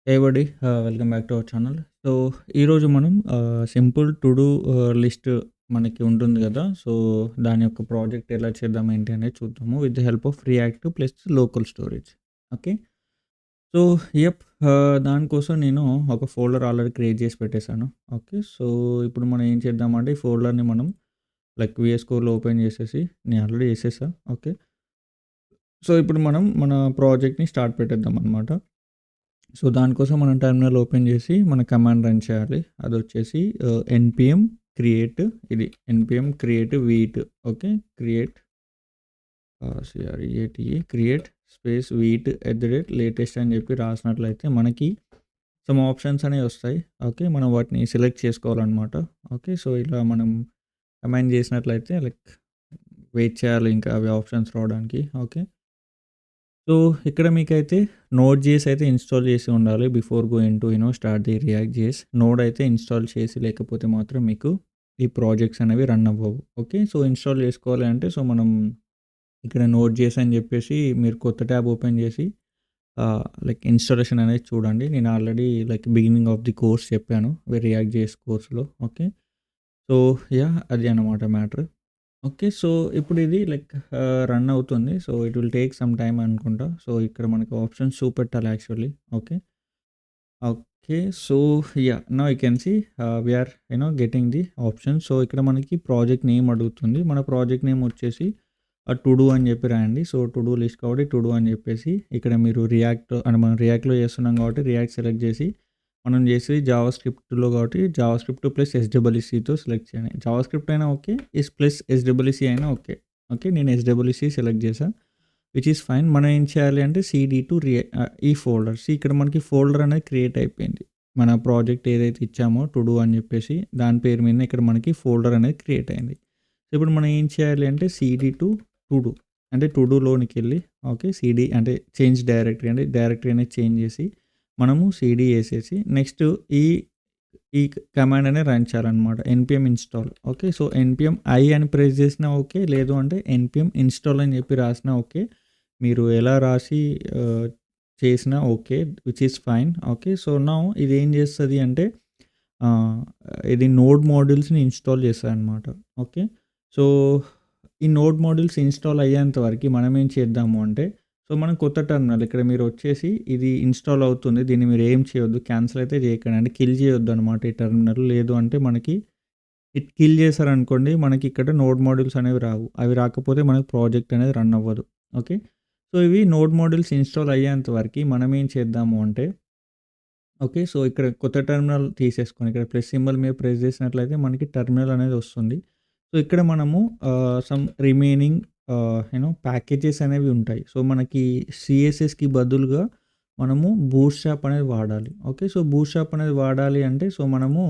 Everybody welcome back to our channel. So, ఈరోజు మనం simple to do list మనకి ఉంటుంది గదా! సో, దాని యొక్క ప్రాజెక్ట్ ఎలా చేద్దాం ఏంటి అనేది చూద్దాము. With the help of react plus local storage. Okay. So, yup దానికోసం నేను ఒక ఫోల్డర్ ఆల్రెడీ క్రియేట్ చేసి పెట్టేసాను. ఓకే. సో, ఇప్పుడు మనం ఏం చేద్దామంటే ఈ ఫోల్డర్‌ని మనం లైక్ వీఎస్ కోడ్‌లో ఓపెన్ చేసేసి నేను ఆల్రెడీ చేసేసా. ఓకే. సో, ఇప్పుడు మనం మన ప్రాజెక్ట్‌ని స్టార్ట్ పెట్టేద్దాం అనమాట. సో, దానికోసం మనం టెర్మినల్ ఓపెన్ చేసి మన కమాండ్ రన్ చేయాలి. అదొచ్చేసి ఎన్‌పిఎం క్రియేట్ ఇది NPM create wheat. Okay. Create create space wheat latest అని చెప్పి రాసినట్లయితే మనకి సమ్ ఆప్షన్స్ అనేవి వస్తాయి. ఓకే. మనం వాటిని సెలెక్ట్ చేసుకోవాలనమాట. ఓకే. సో, ఇలా మనం కమాండ్ చేసినట్లయితే లైక్ వెయిట్ చేయాలి ఇంకా అవి ఆప్షన్స్ రావడానికి. ఓకే. సో, ఇక్కడ మీకైతే నోడ్ జేఎస్ అయితే ఇన్‌స్టాల్ చేసి ఉండాలి. Before going to start the react JS. Node అయితే ఇన్‌స్టాల్ చేసి లేకపోతే మాత్రం మీకు ఈ ప్రాజెక్ట్స్ అనేవి రన్ అవ్వవు. ఓకే. సో, ఇన్‌స్టాల్ చేసుకోవాలి అంటే మనం ఇక్కడ నోడ్ జేఎస్ అని చెప్పేసి మీరు కొత్త ట్యాబ్ ఓపెన్ చేసి లైక్ ఇన్‌స్టాలేషన్ అనేది చూడండి. నేను already like beginning of the course చెప్పాను. రియాక్ట్ జేఎస్ కోర్స్‌లో. ఓకే. సో, అది అన్నమాట మ్యాటర్. ఓకే. సో, ఇప్పుడు ఇది లైక్ రన్ అవుతుంది. So, it will take some time అనుకుంటా. సో, ఇక్కడ మనకు ఆప్షన్స్ చూపెట్టాలి actually. Okay. Okay. So, now you can see we are getting the options. So, ఇక్కడ మనకి ప్రాజెక్ట్ నేమ్ అడుగుతుంది. మన ప్రాజెక్ట్ నేమ్ వచ్చేసి టు డూ అని చెప్పి రాయండి. సో, టు డూ లిస్ట్ కాబట్టి టు డూ అని చెప్పేసి ఇక్కడ మీరు రియాక్ట్ అంటే మనం రియాక్ట్‌లో చేస్తున్నాం కాబట్టి రియాక్ట్ సెలెక్ట్ చేసి మనం చేసేది జావా స్క్రిప్ట్‌లో కాబట్టి జావా స్క్రిప్ట్ ప్లస్ ఎస్‌డబ్ల్యూసీతో సెలెక్ట్ చేయండి. జావా స్క్రిప్ట్ అయినా ఓకే. ప్లస్ ఎస్‌డబ్ల్యూసీ అయినా ఓకే. ఓకే. నేను ఎస్‌డబ్ల్యూసీ సెలెక్ట్ చేశా. Which is fine. మనం ఏం చేయాలి అంటే సీడీ టు ఈ ఫోల్డర్. ఇక్కడ మనకి ఫోల్డర్ అనేది క్రియేట్ అయిపోయింది. మన ప్రాజెక్ట్ ఏదైతే ఇచ్చామో టు డూ అని చెప్పేసి దాని పేరు మీద ఇక్కడ మనకి ఫోల్డర్ అనేది క్రియేట్ అయింది. ఇప్పుడు మనం ఏం చేయాలి అంటే సీడీ టు డూ అంటే టు డూలోనికెళ్ళి ఓకే. సీడీ అంటే చేంజ్ డైరెక్టరీ అంటే డైరెక్టరీ అనేది చేంజ్ చేసి మనము సీడీ ఏసేసి నెక్స్ట్ ఈ ఈ కమాండ్ అనేది రన్ చేయాలనమాట. NPM install. Okay. So, NPM I అని ప్రెస్ చేసినా ఓకే. లేదు అంటే ఎన్‌పిఎం ఇన్‌స్టాల్ అని చెప్పి రాసినా ఓకే. మీరు ఎలా రాసి చేసినా okay. Which is fine. Okay. So, now ఇది ఏం చేస్తది అంటే ఆహ్, ఇది నోడ్ మాడ్యూల్స్‌ని ఇన్‌స్టాల్ చేస్తదనమాట. ఓకే. సో, ఈ నోడ్ మాడ్యూల్స్ ఇన్‌స్టాల్ అయ్యేంత వరకి మనం ఏం చేద్దాము అంటే సో, మనం కొత్త టెర్మినల్ ఇక్కడ మీరొచ్చేసి ఇది ఇన్‌స్టాల్ అవుతుంది. దీన్ని మీరు ఏం చేయొద్దు. క్యాన్సిల్ అయితే చేయకండి. అంటే కిల్ చేయొద్దనమాట ఈ టెర్మినల్. లేదు అంటే మనకి కిల్ చేశారనుకోండి మనకి ఇక్కడ నోడ్ మాడ్యూల్స్ అనేవి రావు. అవి రాకపోతే మనకి ప్రాజెక్ట్ అనేది రన్ అవ్వదు. ఓకే. సో, ఇవి నోడ్ మాడ్యూల్స్ ఇన్‌స్టాల్ అయ్యేంత వరకి మనం ఏం చేద్దాము అంటే ఓకే. సో, ఇక్కడ కొత్త టెర్మినల్ తీసేసుకొని ఇక్కడ ప్లస్ సింబల్ మీద ప్రెస్ చేసినట్లయితే మనకి టెర్మినల్ అనేది వస్తుంది. సో, ఇక్కడ మనము సమ్ రిమైనింగ్ ప్యాకేజెస్ అనేవి ఉంటాయి. సో, మనకి సీఎస్ఎస్‌కి బదులుగా మనము బూట్‌స్ట్రాప్ అనేది వాడాలి. ఓకే. సో, బూట్‌స్ట్రాప్ అనేది వాడాలి అంటే సో, మనము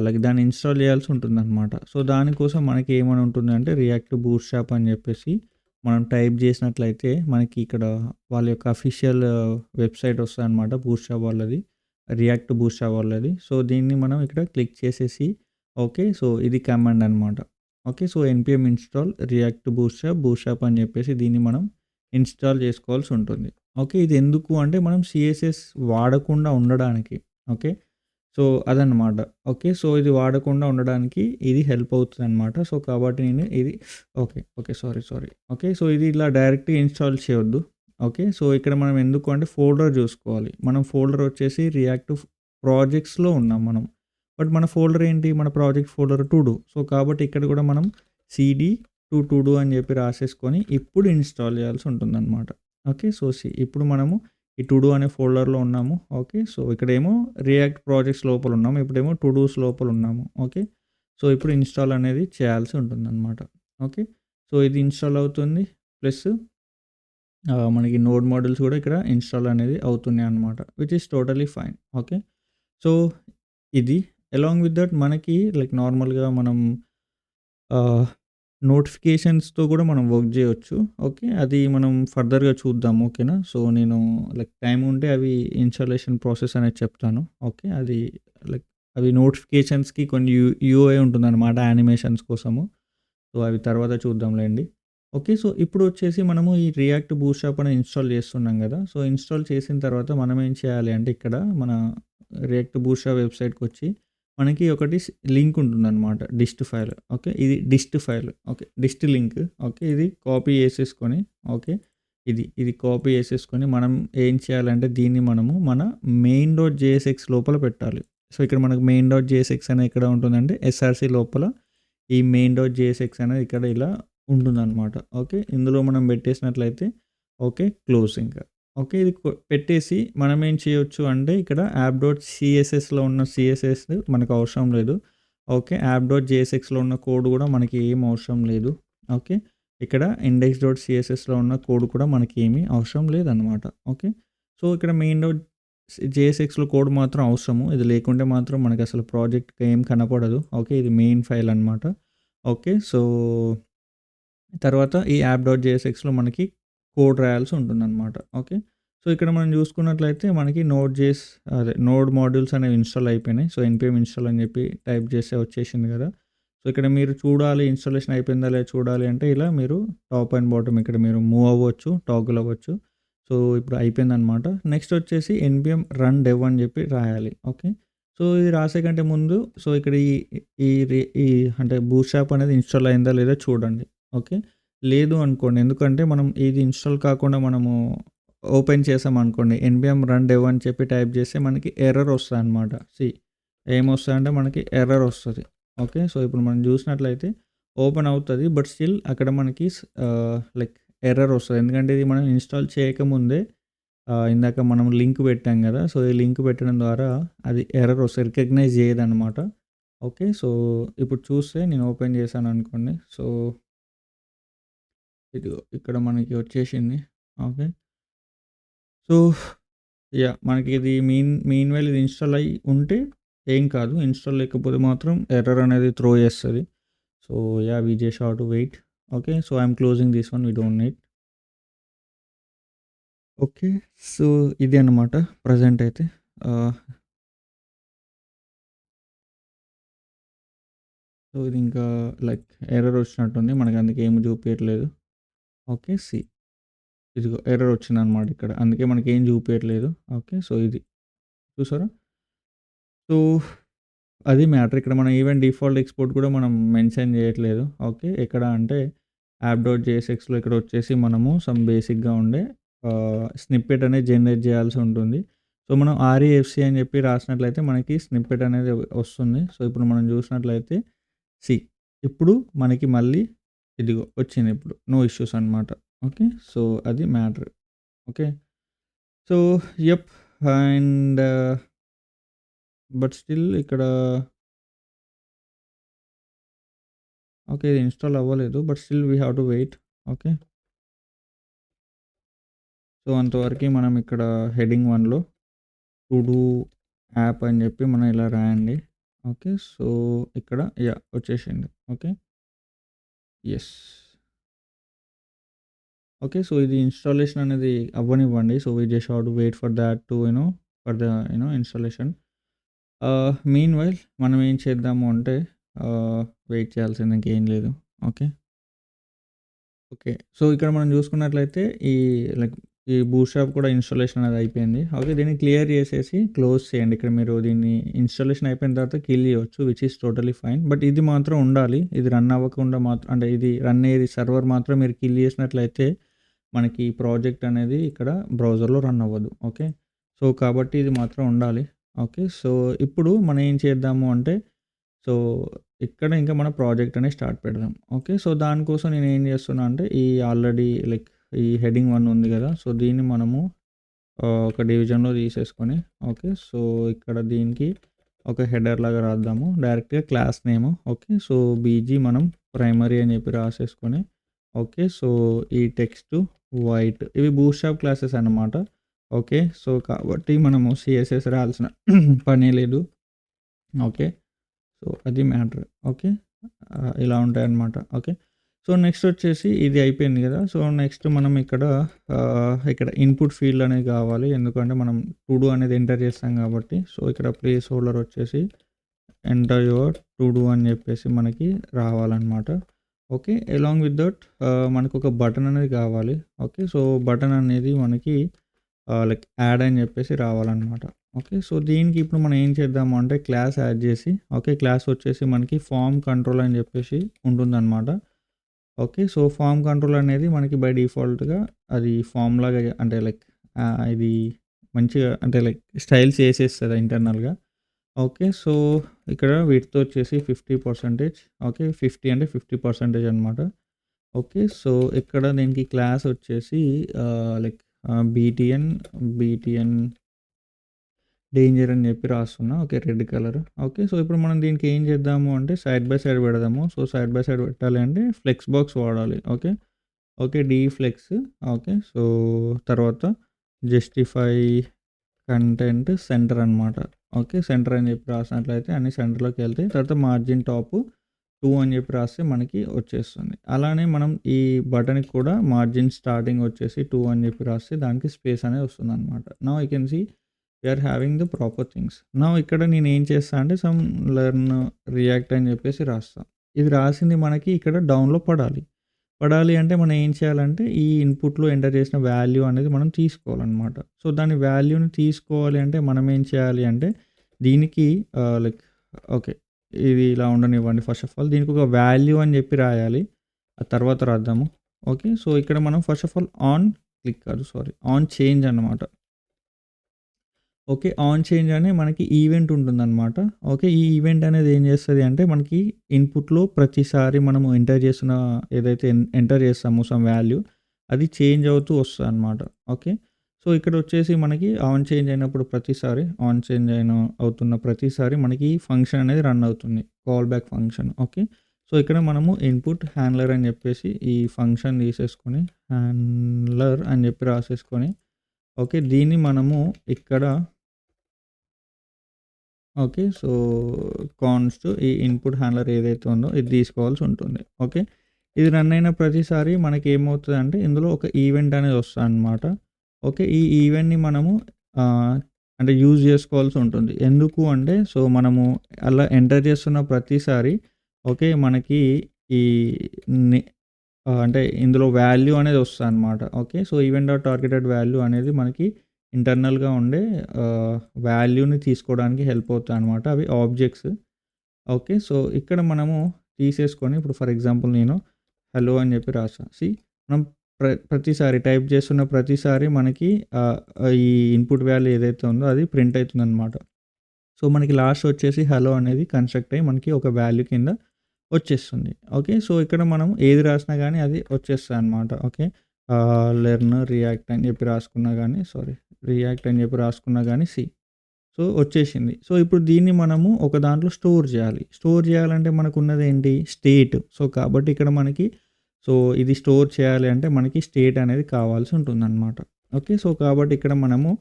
లైక్ దాన్ని ఇన్‌స్టాల్ చేయాల్సి ఉంటుందనమాట. సో, దానికోసం మనకి ఏమని ఉంటుందంటే రియాక్ట్ బూట్‌స్ట్రాప్ అని చెప్పేసి మనం టైప్ చేసినట్లయితే మనకి ఇక్కడ వాళ్ళ యొక్క అఫీషియల్ వెబ్‌సైట్ వస్తదనమాట బూట్‌స్ట్రాప్ వాళ్ళది. రియాక్ట్ బూట్‌స్ట్రాప్ వాళ్ళది. సో, దీన్ని మనం ఇక్కడ క్లిక్ చేసేసి ఓకే. సో, ఇది కమాండ్ అనమాట. Okay. So, NPM install react bootstrap అని చెప్పేసి దీన్ని మనం ఇన్‌స్టాల్ చేసుకోవాల్సి ఉంటుంది. ఓకే. ఇది ఎందుకు అంటే మనం సీఎస్ఎస్ వాడకుండా ఉండడానికి. ఓకే. సో, అదనమాట. ఓకే. సో, ఇది వాడకుండా ఉండడానికి ఇది హెల్ప్ అవుతదనమాట. సో, కాబట్టి నేను ఇది ఓకే. సారీ. ఓకే. సో, ఇది ఇలా డైరెక్ట్‌గా ఇన్‌స్టాల్ చేయొద్దు. ఓకే. సో, ఇక్కడ మనం ఎందుకు అంటే ఫోల్డర్ చూసుకోవాలి. మనం ఫోల్డర్ వచ్చేసి రియాక్ట్ ప్రాజెక్ట్స్‌లో ఉన్నాం మనం. బట్ మన ఫోల్డర్ ఏంటి? మన project folder to do. So, కాబట్టి ఇక్కడ కూడా మనం సీడీ టు డూ అని చెప్పి రాసేసుకొని ఇప్పుడు ఇన్‌స్టాల్ చేయాల్సి ఉంటుందనమాట. ఓకే. సో, ఇప్పుడు మనము ఈ టు డూ అనే ఫోల్డర్‌లో ఉన్నాము. ఓకే. సో, ఇక్కడేమో రియాక్ట్ ప్రాజెక్ట్స్ లోపల ఉన్నాము. ఇప్పుడేమో టు డూస్ లోపల ఉన్నాము. ఓకే. సో, ఇప్పుడు ఇన్‌స్టాల్ అనేది చేయాల్సి ఉంటుందనమాట. ఓకే. సో, ఇది ఇన్‌స్టాల్ అవుతుంది. ప్లస్ మనకి నోడ్ మాడ్యూల్స్ కూడా ఇక్కడ ఇన్‌స్టాల్ అనేది అవుతున్నాయన్నమాట. Which is totally fine. Okay. So, ఇది అలాంగ్ విత్ దట్ మనకి లైక్ నార్మల్‌గా మనం ఆహ్, నోటిఫికేషన్స్‌తో కూడా మనం వర్క్ జేయొచ్చు. ఓకే. అది మనం ఫర్దర్‌గా చూద్దాం. ఓకేనా. సో, నేను లైక్ టైమ్ ఉంటే అవి ఇన్‌స్టాలేషన్ ప్రాసెస్ అనేది చెప్తాను. ఓకే. అది లైక్ అవి నోటిఫికేషన్స్‌కి కొన్ని యూఐ ఉంటుందన్నమాట యానిమేషన్స్ కోసము. సో, అవి తర్వాత చూద్దాంలెండి. ఓకే. సో, ఇప్పుడొచ్చేసి మనము ఈ రియాక్ట్ బూట్‌స్ట్రాప్ అనేది ఇన్‌స్టాల్ చేస్తున్నాం గదా! సో, ఇన్‌స్టాల్ చేసిన తర్వాత మనం ఏం చేయాలి అంటే ఇక్కడ మన రియాక్ట్ బూట్‌స్ట్రాప్ వెబ్‌సైట్‌కొచ్చి మనకి ఒకటి లింక్ ఉంటుందనమాట. డిస్ట్ ఫైల్. ఓకే. ఇది డిస్ట్ ఫైల్. ఓకే. డిస్ట్ లింక్. ఓకే. ఇది కాపీ చేసేసుకొని ఓకే. ఇది కాపీ చేసేసుకొని మనం ఏం చేయాలంటే దీన్ని మనము మన మెయిన్ డాట్ జేఎస్ఎక్స్ లోపల పెట్టాలి. సో, ఇక్కడ మనకు మెయిన్ డాట్ జేఎస్ఎక్స్ అనేది ఎక్కడ ఉంటుందంటే ఎస్ఆర్‌సి లోపల ఈ మెయిన్ డాట్ జేఎస్ఎక్స్ అనేది ఇక్కడ ఇలా ఉంటుందనమాట. ఓకే. ఇందులో మనం పెట్టేసినట్లయితే ఓకే. క్లోజ్ ఇంకా. ఓకే. ఇది పెట్టేసి మనం ఏం చేయొచ్చు అంటే ఇక్కడ యాప్ డాట్ సీఎస్ఎస్‌లో ఉన్న సీఎస్ఎస్ మనకు అవసరం లేదు. ఓకే. యాప్ డాట్ జేఎస్ఎక్స్‌లో ఉన్న కోడ్ కూడా మనకి ఏం అవసరం లేదు. ఓకే. ఇక్కడ ఇండెక్స్ డాట్ సీఎస్ఎస్‌లో ఉన్న కోడ్ కూడా మనకి ఏమీ అవసరం లేదనమాట. ఓకే. సో, ఇక్కడ మెయిన్ డాట్ జేఎస్ఎక్స్‌లో కోడ్ మాత్రం అవసరము. ఇది లేకుంటే మాత్రం మనకసలు ప్రాజెక్ట్‌కి ఏం కనపడదు. ఓకే. ఇది మెయిన్ ఫైల్ అనమాట. ఓకే. సో, తర్వాత ఈ యాప్ డాట్ జేఎస్ఎక్స్‌లో మనకి కోడ్ రాయాల్సి ఉంటుందనమాట. ఓకే. సో, ఇక్కడ మనం చూసుకున్నట్లయితే మనకి నోడ్ మాడ్యూల్స్ అనేవి ఇన్‌స్టాల్ అయిపోయినాయి. సో, ఎన్‌పిఎం ఇన్‌స్టాల్ అని చెప్పి టైప్ చేస్తే వచ్చేసింది కదా! సో, ఇక్కడ మీరు చూడాలి ఇన్‌స్టాలేషన్ అయిపోయిందా లేదా చూడాలి అంటే ఇలా మీరు టాప్ అండ్ బాటమ్ ఇక్కడ మీరు మూవ్ అవ్వచ్చు, టాగుల్ అవ్వచ్చు. సో, ఇప్పుడు అయిపోయిందనమాట. నెక్స్ట్ వచ్చేసి ఎన్‌పిఎం రన్ డెవ్ అని చెప్పి రాయాలి. ఓకే. సో, ఇది రాసే కంటే ముందు సో, ఇక్కడ ఈ ఈ ఈ అంటే బూట్‌స్ట్రాప్ అనేది ఇన్‌స్టాల్ అయిందా లేదా చూడండి. ఓకే. లేదు అనుకోండి. ఎందుకంటే మనం ఇది ఇన్‌స్టాల్ కాకుండా మనము ఓపెన్ చేసామనుకోండి. ఎన్‌పిఎం రన్ డెవ్ అని చెప్పి టైప్ చేస్తే మనకి ఎర్రర్ వస్తదనమాట. ఏమొస్తదంటే మనకి ఎర్రర్ వస్తది. ఓకే. సో, ఇప్పుడు మనం చూసినట్లయితే ఓపెన్ అవుతది. బట్ స్టిల్ అక్కడ మనకి లైక్ ఎర్రర్ వస్తది. ఎందుకంటే ఇది మనం ఇన్‌స్టాల్ చేయకముందే ఇందాక మనం లింక్ పెట్టాం గదా! సో, ఈ లింక్ పెట్టడం ద్వారా అది ఎర్రర్ వస్తది. రికగ్నైజ్ చేయదనమాట. ఓకే. సో, ఇప్పుడు చూస్తే నేను ఓపెన్ చేశాననుకోండి. సో, ఇదిగో ఇక్కడ మనకి వచ్చేసింది. ఓకే. సో, మనకి ఇది మీన్‌వైల్ ఇది ఇన్‌స్టాల్ అయ్యి ఉంటే ఏం కాదు. ఇన్‌స్టాల్ లేకపోతే మాత్రం ఎర్రర్ అనేది త్రో చేస్తది. So, we just have to wait. Okay. So, I'm closing this one. We don't need. Okay. So, ఇది అన్నమాట ప్రెజెంట్ అయితే. ఆహ్, సో, ఇది ఇంకా లైక్ ఎర్రర్ వచ్చినట్టుంది. మనకు అందుకే ఏమి చూపియట్లేదు. ఓకే. ఇదిగో ఎర్రర్ వచ్చిందనమాట ఇక్కడ. అందుకే మనకేం చూపియట్లేదు. ఓకే. సో, ఇది చూసారా? సో, అది మ్యాటర్. ఇక్కడ మనం ఈవెన్ డిఫాల్ట్ ఎక్స్‌పోర్ట్ కూడా మనం మెన్షన్ చేయట్లేదు. ఓకే. ఎక్కడ అంటే యాప్ డాట్ జేఎస్ఎక్స్‌లో ఇక్కడ వచ్చేసి మనము సమ్ బేసిక్‌గా ఉండే స్నిప్పెట్ అనేది జనరేట్ చేయాల్సి ఉంటుంది. సో, మనం ఆర్‌ఈఎఫ్‌సీ అని చెప్పి రాసినట్లయితే మనకి స్నిప్పెట్ అనేది వస్తుంది. సో, ఇప్పుడు మనం చూసినట్లయితే సి ఇప్పుడు మనకి మళ్ళీ ఇదిగో వచ్చింది ఇప్పుడు. నో ఇష్యూస్ అనమాట. ఓకే. సో, అది matter. Okay. So, yup and but still ఇక్కడ ఓకే. ఇది ఇన్‌స్టాల్ అవ్వలేదు. But still we have to wait. Okay. So, అంతవరకి మనం ఇక్కడ హెడింగ్ 1లో టు డూ యాప్ అని చెప్పి మనం ఇలా రాయండి. ఓకే. సో, ఇక్కడ వచ్చేసింది. ఓకే. యెస్. ఓకే. సో, ఇది ఇన్‌స్టాలేషన్ అనేది అవ్వనివ్వండి. So, we just have to wait for that to for the installation. Meanwhile మనం ఏం చేద్దాము అంటే వెయిట్ చేయాల్సింది ఇంకేం లేదు. ఓకే. ఓకే. సో, ఇక్కడ మనం చూసుకున్నట్లయితే లైక్ ఈ బూట్‌స్ట్రాప్ కూడా ఇన్‌స్టాలేషన్ అనేది అయిపోయింది. ఓకే. దీన్ని క్లియర్ చేసేసి క్లోజ్ చేయండి. ఇక్కడ మీరు దీన్ని ఇన్‌స్టాలేషన్ అయిపోయిన తర్వాత కిల్ చేయొచ్చు. Which is totally fine. But ఇది మాత్రం ఉండాలి. ఇది రన్ అవ్వకుండా మాత్రం అంటే ఇది రన్ అయ్యేది సర్వర్ మాత్రం మీరు కిల్ చేసినట్లయితే మనకి ఈ ప్రాజెక్ట్ అనేది ఇక్కడ బ్రౌజర్‌లో రన్ అవ్వదు. ఓకే. సో, కాబట్టి ఇది మాత్రం ఉండాలి. ఓకే. సో, ఇప్పుడు మనం ఏం చేద్దాము అంటే సో, ఇక్కడ ఇంకా మన ప్రాజెక్ట్ అనేది స్టార్ట్ పెడదాం. ఓకే. సో, దానికోసం నేనేం చేస్తున్నా అంటే ఈ ఆల్రెడీ లైక్ ఈ హెడింగ్ 1 ఉంది గదా! సో, దీన్ని మనము ఒక డివిజన్‌లో తీసేసుకొని ఓకే. సో, ఇక్కడ దీనికి ఒక హెడర్ లాగా రాద్దాము. డైరెక్ట్‌గా class name okay. So, BG మనం ప్రైమరీ అని చెప్పి రాసేసుకొని ఓకే. సో, ఈ టెక్స్ట్ వైట్ ఇవి బూట్‌స్ట్రాప్ క్లాసెస్ అన్నమాట. ఓకే. సో, కాబట్టి మనము సీఎస్ఎస్ రాయాల్సిన పనే లేదు. ఓకే. సో, అది మ్యాటర్. ఓకే. ఇలా ఉంటాయన్నమాట. ఓకే. సో, నెక్స్ట్ వచ్చేసి ఇది అయిపోయింది గదా! సో, నెక్స్ట్ మనం ఇక్కడ ఇన్‌పుట్ ఫీల్డ్ అనేది కావాలి. ఎందుకంటే మనం టు డూ అనేది ఎంటర్ చేస్తాం కాబట్టి. సో, ఇక్కడ ప్లేస్ హోల్డర్ వచ్చేసి ఎంటర్ యువర్ టు డూ అని చెప్పేసి మనకి రావాలన్నమాట. ఓకే. అలాంగ్ విత్ దట్ మనకొక బటన్ అనేది కావాలి. ఓకే. సో, బటన్ అనేది మనకి లైక్ యాడ్ అని చెప్పేసి రావాలనమాట. ఓకే. సో, దీనికి ఇప్పుడు మనం ఏం చేద్దాము అంటే క్లాస్ యాడ్ చేసి ఓకే. క్లాస్ వచ్చేసి మనకి ఫార్మ్ కంట్రోల్ అని చెప్పేసి ఉంటుందనమాట. ఓకే. సో, ఫార్మ్ కంట్రోల్ అనేది మనకి బై డిఫాల్ట్‌గా అది ఫార్మ్ లాగా అంటే లైక్ ఇది మంచిగా అంటే లైక్ స్టైల్స్ చేసేస్తది ఇంటర్నల్‌గా. ఓకే. సో, ఇక్కడ విడ్త్ వచ్చేసి 50% ఓకే. 50 అంటే 50% అనమాట. ఓకే. సో, ఇక్కడ దీనికి క్లాస్ వచ్చేసి లైక్ బీటీఎన్ డేంజర్ అని చెప్పి రాస్తున్నా. Okay. Red colour. Okay. So, ఇప్పుడు మనం దీనికి ఏం చేద్దాము అంటే సైడ్ బై సైడ్ పెడదాము. సో, సైడ్ బై సైడ్ పెట్టాలి అంటే ఫ్లెక్స్ బాక్స్ వాడాలి. ఓకే. ఓకే. డీఫ్లెక్స్ ఓకే. సో, తర్వాత జస్టిఫై కంటెంట్ సెంటర్ అనమాట. ఓకే. సెంటర్ అని చెప్పి రాసినట్లయితే అన్ని సెంటర్‌లోకి వెళ్తాయి. తర్వాత మార్జిన్ టాప్ 2 అని చెప్పి రాస్తే మనకి వచ్చేస్తుంది. అలానే మనం ఈ బటన్‌కి కూడా మార్జిన్ స్టార్టింగ్ వచ్చేసి 2 అని చెప్పి రాస్తే దానికి స్పేస్ అనేది వస్తుందనమాట. Now you can see we are having the proper things. Now ఇక్కడ నేను ఏం చేస్తా అంటే సమ్ లెర్న్ రియాక్ట్ అని చెప్పేసి రాస్తా. ఇది రాసింది మనకి ఇక్కడ డౌన్‌లో పడాలి. పడాలి అంటే మనం ఏం చేయాలంటే ఈ ఇన్‌పుట్‌లో ఎంటర్ చేసిన వాల్యూ అనేది మనం తీసుకోవాలనమాట. సో, దాని వాల్యూని తీసుకోవాలి అంటే మనం ఏం చేయాలి అంటే దీనికి లైక్ ఓకే. ఇది ఇలా ఉండనివ్వండి ఫస్ట్ ఆఫ్ ఆల్. దీనికి ఒక వాల్యూ అని చెప్పి రాయాలి. ఆ తర్వాత రాద్దాము. ఓకే. సో, ఇక్కడ మనం first of all on click కాదు సారీ. ఆన్ చేంజ్ అన్నమాట. ఓకే. ఆన్ చేంజ్ అనే మనకి ఈవెంట్ ఉంటుందనమాట. ఓకే. ఈ ఈవెంట్ అనేది ఏం చేస్తది అంటే మనకి ఇన్‌పుట్‌లో ప్రతిసారి మనము ఎంటర్ చేస్తున్న ఏదైతే ఎంటర్ చేస్తామో సమ్ వాల్యూ అది చేంజ్ అవుతూ వస్తదనమాట. ఓకే. సో, ఇక్కడొచ్చేసి మనకి ఆన్ చేంజ్ అయినప్పుడు ప్రతిసారి ఆన్ చేంజ్ అవుతున్న ప్రతిసారి మనకి ఫంక్షన్ అనేది రన్ అవుతుంది. Call back function. Okay. So, ఇక్కడ మనము ఇన్‌పుట్ హ్యాండ్లర్ అని చెప్పేసి ఈ ఫంక్షన్ తీసేసుకొని హ్యాండ్లర్ అని చెప్పి రాసేసుకొని ఓకే. దీన్ని మనము ఇక్కడ ఓకే. సో, కాన్స్ట్ ఈ ఇన్‌పుట్ హ్యాండ్లర్ ఏదైతే ఉందో ఇది తీసుకోవాల్సి ఉంటుంది. ఓకే. ఇది రన్ అయిన ప్రతిసారి మనకేమవుతదంటే ఇందులో ఒక ఈవెంట్ అనేది వస్తదనమాట. ఓకే. ఈ ఈవెంట్‌ని మనము అంటే యూజ్ చేసుకోవాల్సి ఉంటుంది. ఎందుకు అంటే సో, మనము అలా ఎంటర్ చేస్తున్న ప్రతిసారి ఓకే. మనకి ఈ ని అంటే ఇందులో వాల్యూ అనేది వస్తదనమాట. Okay. So, event dot targeted value అనేది మనకి ఇంటర్నల్‌గా ఉండే వాల్యూని తీసుకోవడానికి హెల్ప్ అవుతాయనమాట. అవి ఆబ్జెక్ట్స్. ఓకే. సో, ఇక్కడ మనము తీసేసుకొని ఇప్పుడు ఫర్ ఎగ్జాంపుల్ నేను హలో అని చెప్పి రాసా. మనం ప్రతిసారి టైప్ చేస్తున్న ప్రతిసారి మనకి ఈ ఇన్‌పుట్ వాల్యూ ఏదైతే ఉందో అది ప్రింట్ అయితుందనమాట. సో, మనకి లాస్ట్ వచ్చేసి హలో అనేది కన్‌స్ట్రక్ట్ అయ్యి మనకి ఒక వాల్యూ కింద వచ్చేస్తుంది. ఓకే. సో, ఇక్కడ మనం ఏది రాసినా గానీ అది వచ్చేస్తదనమాట. ఓకే. లెర్న్ రియాక్ట్ అని చెప్పి రాసుకున్నా గానీ రియాక్ట్ అని చెప్పి రాసుకున్నా గానీ సో, వచ్చేసింది. సో, ఇప్పుడు దీన్ని మనము ఒక దాంట్లో స్టోర్ చేయాలి. స్టోర్ చేయాలంటే మనకున్నదేంటి స్టేట్. సో, కాబట్టి ఇక్కడ మనకి సో, ఇది స్టోర్ చేయాలి అంటే మనకి స్టేట్ అనేది కావాల్సి ఉంటుందనమాట. ఓకే. సో, కాబట్టి ఇక్కడ మనము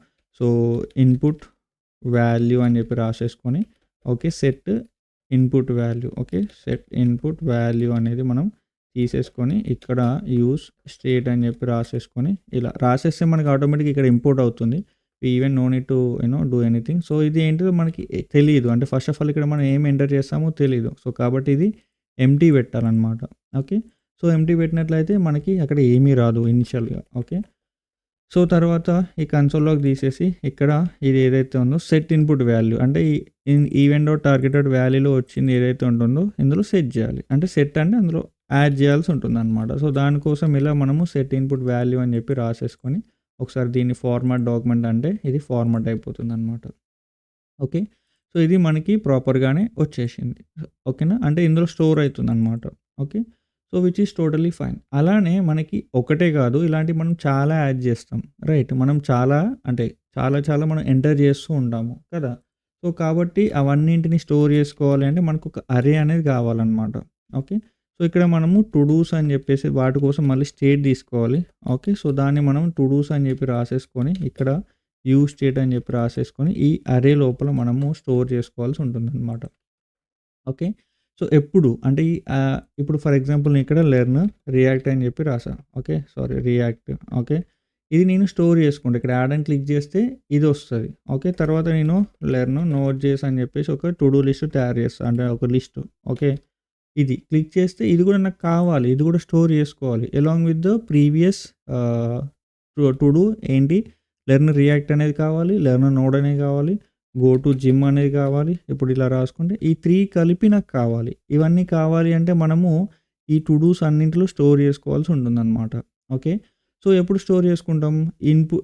సో, ఇన్‌పుట్ వాల్యూ అని చెప్పి రాసేసుకొని okay. Set input value okay. Set input value అనేది మనం తీసేసుకొని ఇక్కడ యూజ్ స్టేట్ అని చెప్పి రాసేసుకొని ఇలా రాసేస్తే మనకి ఆటోమేటిక్‌గా ఇక్కడ ఇంపోర్ట్ అవుతుంది. Even know need to do anything. So, ఇది ఏంటిదో మనకి తెలీదు. అంటే ఫస్ట్ ఆఫ్ ఆల్ ఇక్కడ మనం ఏం ఎంటర్ చేస్తామో తెలీదు. సో, కాబట్టి ఇది ఎంప్టీ పెట్టాలనమాట. ఓకే. సో, ఎంప్టీ పెట్టినట్లయితే మనకి అక్కడ ఏమీ రాదు ఇనిషియల్‌గా. ఓకే. సో, తర్వాత ఈ కన్సోల్‌లోకి తీసేసి ఇక్కడ ఇది ఏదైతే ఉందో సెట్ ఇన్‌పుట్ వాల్యూ అంటే ఈ ఈవెంట్ డాట్ టార్గెటెడ్ వాల్యూలో వచ్చింది ఏదైతే ఉంటుందో ఇందులో సెట్ చేయాలి. అంటే సెట్ అంటే అందులో యాడ్ చేయాల్సి ఉంటుందనమాట. సో, దానికోసం ఇలా మనము సెట్ ఇన్‌పుట్ వాల్యూ అని చెప్పి రాసేసుకొని ఒకసారి దీన్ని ఫార్మాట్ డాక్యుమెంట్ అంటే ఇది ఫార్మాట్ అయిపోతుందనమాట. ఓకే. సో, ఇది మనకి ప్రాపర్‌గానే వచ్చేసింది. ఓకేనా? అంటే ఇందులో స్టోర్ అయితుందనమాట. Okay. So, which is totally fine. అలానే మనకి ఒకటే కాదు ఇలాంటివి మనం చాలా యాడ్ చేస్తాం. రైట్. మనం చాలా అంటే చాలా మనం ఎంటర్ చేస్తూ ఉంటాము కదా! సో, కాబట్టి అవన్నింటిని స్టోర్ చేసుకోవాలి అంటే మనకొక అరే అనేది కావాలనమాట. ఓకే. సో, ఇక్కడ మనము టు డూస్ అని చెప్పేసి వాటి కోసం మళ్ళీ స్టేట్ తీసుకోవాలి. ఓకే. సో, దాన్ని మనం టు డూస్ అని చెప్పి రాసేసుకొని ఇక్కడ యూజ్ స్టేట్ అని చెప్పి రాసేసుకొని ఈ అరే లోపల మనము స్టోర్ చేసుకోవాల్సి ఉంటుందన్నమాట. ఓకే. సో, ఎప్పుడు అంటే ఇప్పుడు ఫర్ ఎగ్జాంపుల్ నేను ఇక్కడ లెర్న్ రియాక్ట్ అని చెప్పి రాసా. ఓకే. React okay. ఇది నేను స్టోర్ చేసుకుంటా. ఇక్కడ యాడ్ అని క్లిక్ చేస్తే ఇది వస్తది. ఓకే. తర్వాత నేను లెర్న్ నోట్ జేఎస్ అని చెప్పేసి ఒక టు డూ లిస్ట్ తయారు చేస్తా. అంటే ఒక లిస్ట్ ఓకే. ఇది క్లిక్ చేస్తే ఇది కూడా నాకు కావాలి. ఇది కూడా స్టోర్ చేసుకోవాలి. అలాంగ్ విత్ ద ప్రీవియస్ ఆహ్, టు డూ ఏంటి లెర్న్ రియాక్ట్ అనేది కావాలి. లెర్న్ నోడ్ అనేది కావాలి. గో టు జిమ్ అనేది కావాలి. ఇప్పుడు ఇలా రాసుకుంటే ఈ 3 కలిపి నాకు కావాలి. ఇవన్నీ కావాలి అంటే మనము ఈ టు డూస్ అన్నింటిలో స్టోర్ చేసుకోవాల్సి ఉంటుందన్నమాట. ఓకే. సో, ఎప్పుడు స్టోర్ చేసుకుంటాం?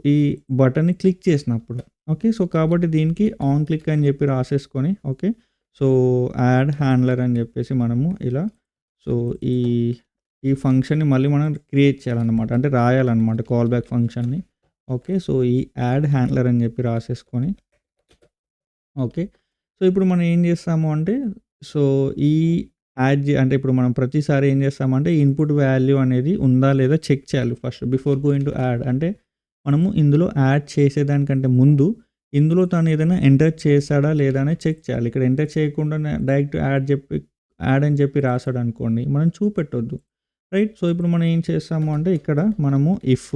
ఈ బటన్‌ని క్లిక్ చేసినప్పుడు. ఓకే. సో, కాబట్టి దీనికి ఆన్ క్లిక్ అని చెప్పి రాసేసుకొని ఓకే. సో, యాడ్ హ్యాండ్లర్ అని చెప్పేసి మనము ఇలా సో, ఈ ఈ ఫంక్షన్‌ని మళ్ళీ మనం క్రియేట్ చేయాలన్నమాట. అంటే రాయాలన్నమాట కాల్ బ్యాక్ ఫంక్షన్‌ని. ఓకే. సో, ఈ యాడ్ హ్యాండ్లర్ అని చెప్పి రాసేసుకొని ఓకే. సో, ఇప్పుడు మనం ఏం చేస్తాము అంటే సో, ఈ అంటే ఇప్పుడు మనం ప్రతిసారి ఏం చేస్తామంటే ఇన్‌పుట్ వాల్యూ అనేది ఉందా లేదా చెక్ చేయాలి first before going to add. అంటే మనము ఇందులో యాడ్ చేసేదానికంటే ముందు ఇందులో తను ఏదైనా ఎంటర్ చేశాడా లేదా అనేది చెక్ చేయాలి. ఇక్కడ ఎంటర్ చేయకుండానే డైరెక్ట్ యాడ్ అని చెప్పి రాసాడనుకోండి మనం చూపెట్టొద్దు. రైట్. సో, ఇప్పుడు మనం ఏం చేస్తాము అంటే ఇక్కడ మనము ఇఫ్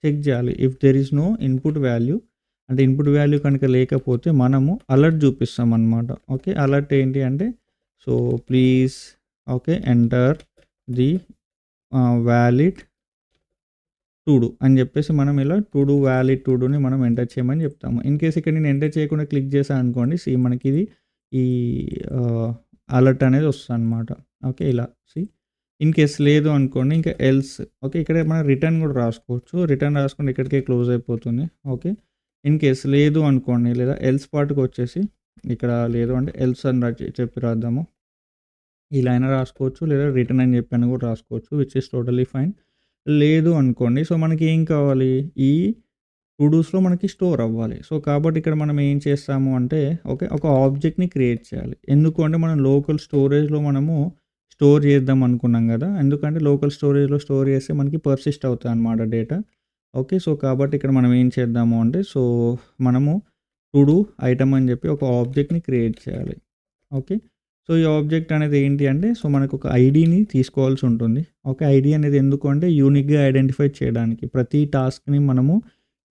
చెక్ చేయాలి. If there is no input value అంటే ఇన్‌పుట్ వాల్యూ కనుక లేకపోతే మనము అలర్ట్ చూపిస్తామన్నమాట. ఓకే. అలర్ట్ ఏంటి అంటే so, please okay enter the valid to do అని చెప్పేసి మనం ఇలా టు డూ వాలిడ్ టు డూని మనం ఎంటర్ చేయమని చెప్తాము. ఇన్ కేస్ ఇక్కడ నేను ఎంటర్ చేయకుండా క్లిక్ చేశాను అనుకోండి మనకి ఇది ఈ అలర్ట్ అనేది వస్తుందన్నమాట. ఓకే. ఇలా ఇన్ కేస్ లేదు అనుకోండి ఇంకా ఎల్స్ ఓకే. ఇక్కడ మనం రిటర్న్ కూడా రాసుకోవచ్చు. రిటర్న్ రాసుకుంటే ఇక్కడికే క్లోజ్ అయిపోతుంది. ఓకే. ఇన్ కేస్ లేదు అనుకోండి లేదా ఎల్స్ పార్ట్‌కి వచ్చేసి ఇక్కడ లేదు అంటే ఎల్స్ అని చెప్పి రాద్దాము. ఇలా అయినా రాసుకోవచ్చు లేదా రిటర్న్ అని చెప్పని కూడా రాసుకోవచ్చు. Which is totally fine. లేదు అనుకోండి సో, మనకి ఏం కావాలి? ఈ టు డూస్‌లో మనకి స్టోర్ అవ్వాలి. సో, కాబట్టి ఇక్కడ మనం ఏం చేస్తాము అంటే ఓకే. ఒక ఆబ్జెక్ట్‌ని క్రియేట్ చేయాలి. ఎందుకు అంటే మనం లోకల్ స్టోరేజ్‌లో మనము స్టోర్ చేద్దాం అనుకున్నాం కదా! ఎందుకంటే లోకల్ స్టోరేజ్‌లో స్టోర్ చేస్తే మనకి పర్సిస్ట్ అవుతాయన్నమాట డేటా. ఓకే. సో, కాబట్టి ఇక్కడ మనం ఏం చేద్దాము అంటే సో, మనము టు డూ ఐటెమ్ అని చెప్పి ఒక ఆబ్జెక్ట్‌ని క్రియేట్ చేయాలి. ఓకే. సో, ఈ ఆబ్జెక్ట్ అనేది ఏంటి అంటే సో, మనకు ఒక ఐడీని తీసుకోవాల్సి ఉంటుంది. ఓకే. ఐడీ అనేది ఎందుకు అంటే యూనిక్‌గా ఐడెంటిఫై చేయడానికి. ప్రతి టాస్క్‌ని మనము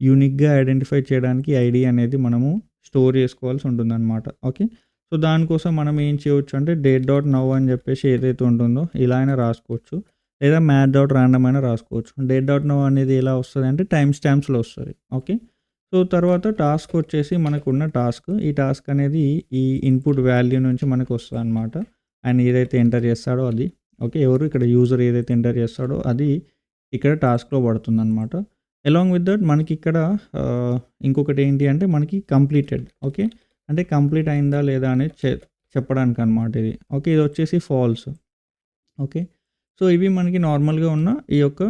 యూనిక్‌గా ఐడెంటిఫై చేయడానికి ఐడీ అనేది మనము స్టోర్ చేసుకోవాల్సి ఉంటుందన్నమాట. ఓకే. సో, దానికోసం మనం ఏం చేయొచ్చు అంటే డేట్ డాట్ నౌ అని చెప్పేసి ఏదైతే ఉంటుందో ఇలా అయినా రాసుకోవచ్చు. లేదా మ్యాథ్ డాట్ రాండమ్ అయినా రాసుకోవచ్చు. డేట్ డాట్ నౌ అనేది ఎలా వస్తది అంటే టైమ్ స్టాంప్స్‌లో వస్తది. ఓకే. సో, తర్వాత టాస్క్ వచ్చేసి మనకున్న టాస్క్. ఈ టాస్క్ అనేది ఈ ఇన్‌పుట్ వాల్యూ నుంచి మనకు వస్తదనమాట. ఆయన ఏదైతే ఎంటర్ చేస్తాడో అది. ఓకే. ఎవరు ఇక్కడ యూజర్ ఏదైతే ఎంటర్ చేస్తాడో అది ఇక్కడ టాస్క్‌లో పడుతుందనమాట. అలాంగ్ విత్ దట్ మనకిక్కడ ఇంకొకటి ఏంటి అంటే మనకి కంప్లీటెడ్. ఓకే. అంటే కంప్లీట్ అయిందా లేదా అనేది చెప్పడానికనమాట ఇది. ఓకే. ఇది వచ్చేసి ఫాల్స్. ఓకే. సో, ఇవి మనకి నార్మల్‌గా ఉన్న ఈ యొక్క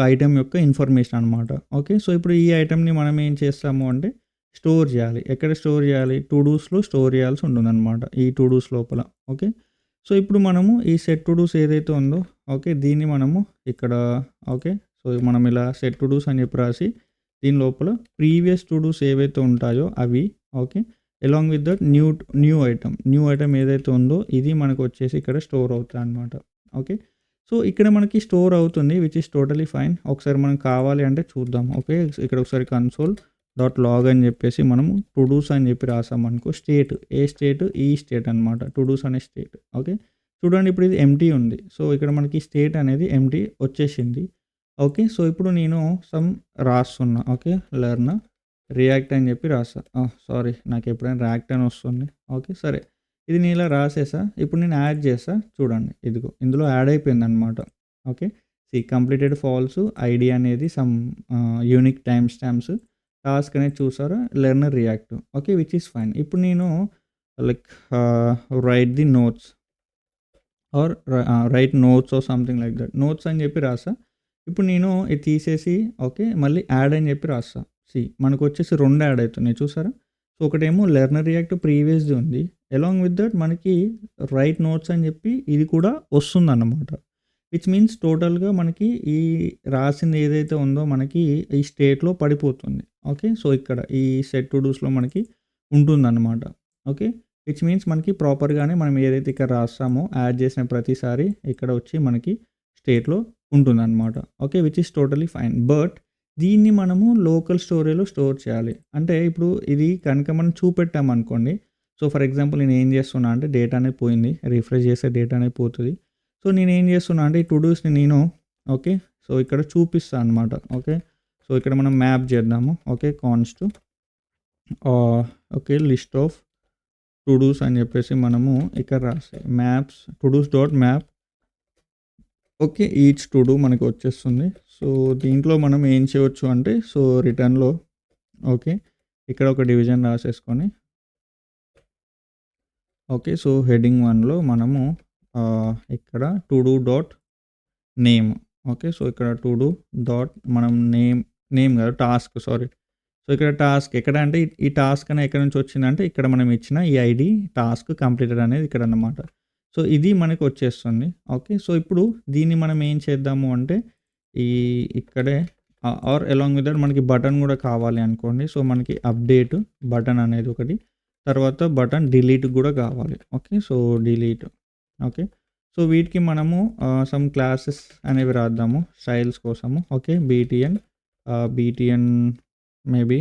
ఐటెమ్ యొక్క ఇన్ఫర్మేషన్ అనమాట. ఓకే. సో, ఇప్పుడు ఈ ఐటెమ్‌ని మనం ఏం చేస్తాము అంటే స్టోర్ చేయాలి. ఎక్కడ స్టోర్ చేయాలి? టు డూస్‌లో స్టోర్ చేయాల్సి ఉంటుందనమాట. ఈ టు డూస్ లోపల. ఓకే. సో, ఇప్పుడు మనము ఈ సెట్ టు డూస్ ఏదైతే ఉందో ఓకే. దీన్ని మనము ఇక్కడ ఓకే. సో, మనం ఇలా సెట్ టు డూస్ అని చెప్పి రాసి దీని లోపల ప్రీవియస్ టు డూస్ ఏవైతే ఉంటాయో అవి okay. Along with that new item ఏదైతే ఉందో ఇది మనకు వచ్చేసి ఇక్కడ స్టోర్ అవుతాయన్నమాట. ఓకే. సో, ఇక్కడ మనకి స్టోర్ అవుతుంది. Which is totally fine. ఒకసారి మనం కావాలి అంటే చూద్దాం. ఓకే. ఇక్కడ ఒకసారి కన్సోల్ డాట్ లాగ్ అని చెప్పేసి మనము టు డూస్ అని చెప్పి రాసామనుకో స్టేట్ ఏ స్టేట్ ఈ స్టేట్ అనమాట. టు డూస్ అనే స్టేట్. ఓకే. చూడండి ఇప్పుడు ఇది ఎంప్టీ ఉంది. సో, ఇక్కడ మనకి స్టేట్ అనేది ఎంప్టీ వచ్చేసింది. ఓకే. సో, ఇప్పుడు నేను రాస్తున్నా. ఓకే. లెర్న్ రియాక్ట్ అని చెప్పి రాసా. సారీ నాకు ఎప్పుడైనా రియాక్ట్ అని వస్తుంది. ఓకే. సరే. ఇది నేను ఇలా రాసేసా. ఇప్పుడు నేను యాడ్ చేస్తా చూడండి. ఇదిగో ఇందులో యాడ్ అయిపోయిందనమాట. ఓకే. కంప్లీటెడ్ ఫాల్స్ ఐడీ అనేది యూనిక్ టైమ్ స్టాంప్స్ టాస్క్ అనేది చూసారా learn react. Okay. Which is fine. ఇప్పుడు నేను like write the notes or write notes or something like that. Notes అని చెప్పి రాసా. ఇప్పుడు నేను ఇది తీసేసి ఓకే. మళ్ళీ యాడ్ అని చెప్పి రాస్తా. మనకు వచ్చేసి 2 యాడ్ అవుతున్నాయి చూసారా? సో, ఒకటేమో లెర్న్ రియాక్ట్ ప్రీవియస్‌ది ఉంది. అలాంగ్ విత్ దట్ మనకి రైట్ నోట్స్ అని చెప్పి ఇది కూడా వస్తుందన్నమాట. విచ్ మీన్స్ టోటల్‌గా మనకి ఈ రాసింది ఏదైతే ఉందో మనకి ఈ స్టేట్‌లో పడిపోతుంది. ఓకే. సో, ఇక్కడ ఈ సెట్ టు డూస్‌లో మనకి ఉంటుందన్నమాట. ఓకే. విచ్ మీన్స్ మనకి ప్రాపర్‌గానే మనం ఏదైతే ఇక్కడ రాస్తామో యాడ్ చేసిన ప్రతిసారి ఇక్కడ వచ్చి మనకి స్టేట్‌లో ఉంటుందన్నమాట. Okay. Which is totally fine. But దీన్ని మనము లోకల్ స్టోరేజ్‌లో స్టోర్ చేయాలి. అంటే ఇప్పుడు ఇది కనుక మనం చూపెట్టామనుకోండి. సో, సో, ఫర్ ఎగ్జాంపుల్ నేను ఏం చేస్తున్నా అంటే డేటా అనేది పోయింది. రిఫ్రెష్ చేస్తే డేటా అనేది పోతది. సో, నేనేం చేస్తున్నా అంటే ఈ టు డూస్‌ని నేను ఓకే. సో, ఇక్కడ చూపిస్తా అనమాట. ఓకే. సో, ఇక్కడ మనం మ్యాప్ చేద్దాము. Okay. Const okay. List of todos అని చెప్పేసి మనము ఇక్కడ రాసి maps to dos dot map okay. Each to do మనకి వచ్చేస్తుంది. సో, దీంట్లో మనం ఏం చేయొచ్చు అంటే సో, రిటర్న్‌లో ఓకే. ఇక్కడ ఒక డివిజన్ రాసేసుకొని ఓకే. సో, హెడింగ్ 1లో మనము ఇక్కడ to do dot name okay. So, ఇక్కడ టు డూ డాట్ మనం నేమ్ కాదు టాస్క్ సారీ. సో, ఇక్కడ టాస్క్ ఎక్కడ అంటే ఈ టాస్క్ అనేది ఎక్కడి నుంచి వచ్చిందంటే ఇక్కడ మనం ఇచ్చిన ఈ ఐడి టాస్క్ కంప్లీటెడ్ అనేది ఇక్కడ అన్నమాట. సో, ఇది మనకు వచ్చేస్తుంది. ఓకే. సో, ఇప్పుడు దీన్ని మనం ఏం చేద్దాము అంటే ఇక్కడే ఆర్ అలాంగ్ విత్ దట్ మనకి బటన్ కూడా కావాలి అనుకోండి. సో, మనకి అప్డేట్ బటన్ అనేది ఒకటి. తర్వాత బటన్ డిలీట్ కూడా కావాలి. Okay. So, delete okay. So, వీటికి మనము సమ్ క్లాసెస్ అనేవి రాద్దాము స్టైల్స్ కోసము. ఓకే. బీటీఎన్ మేబీ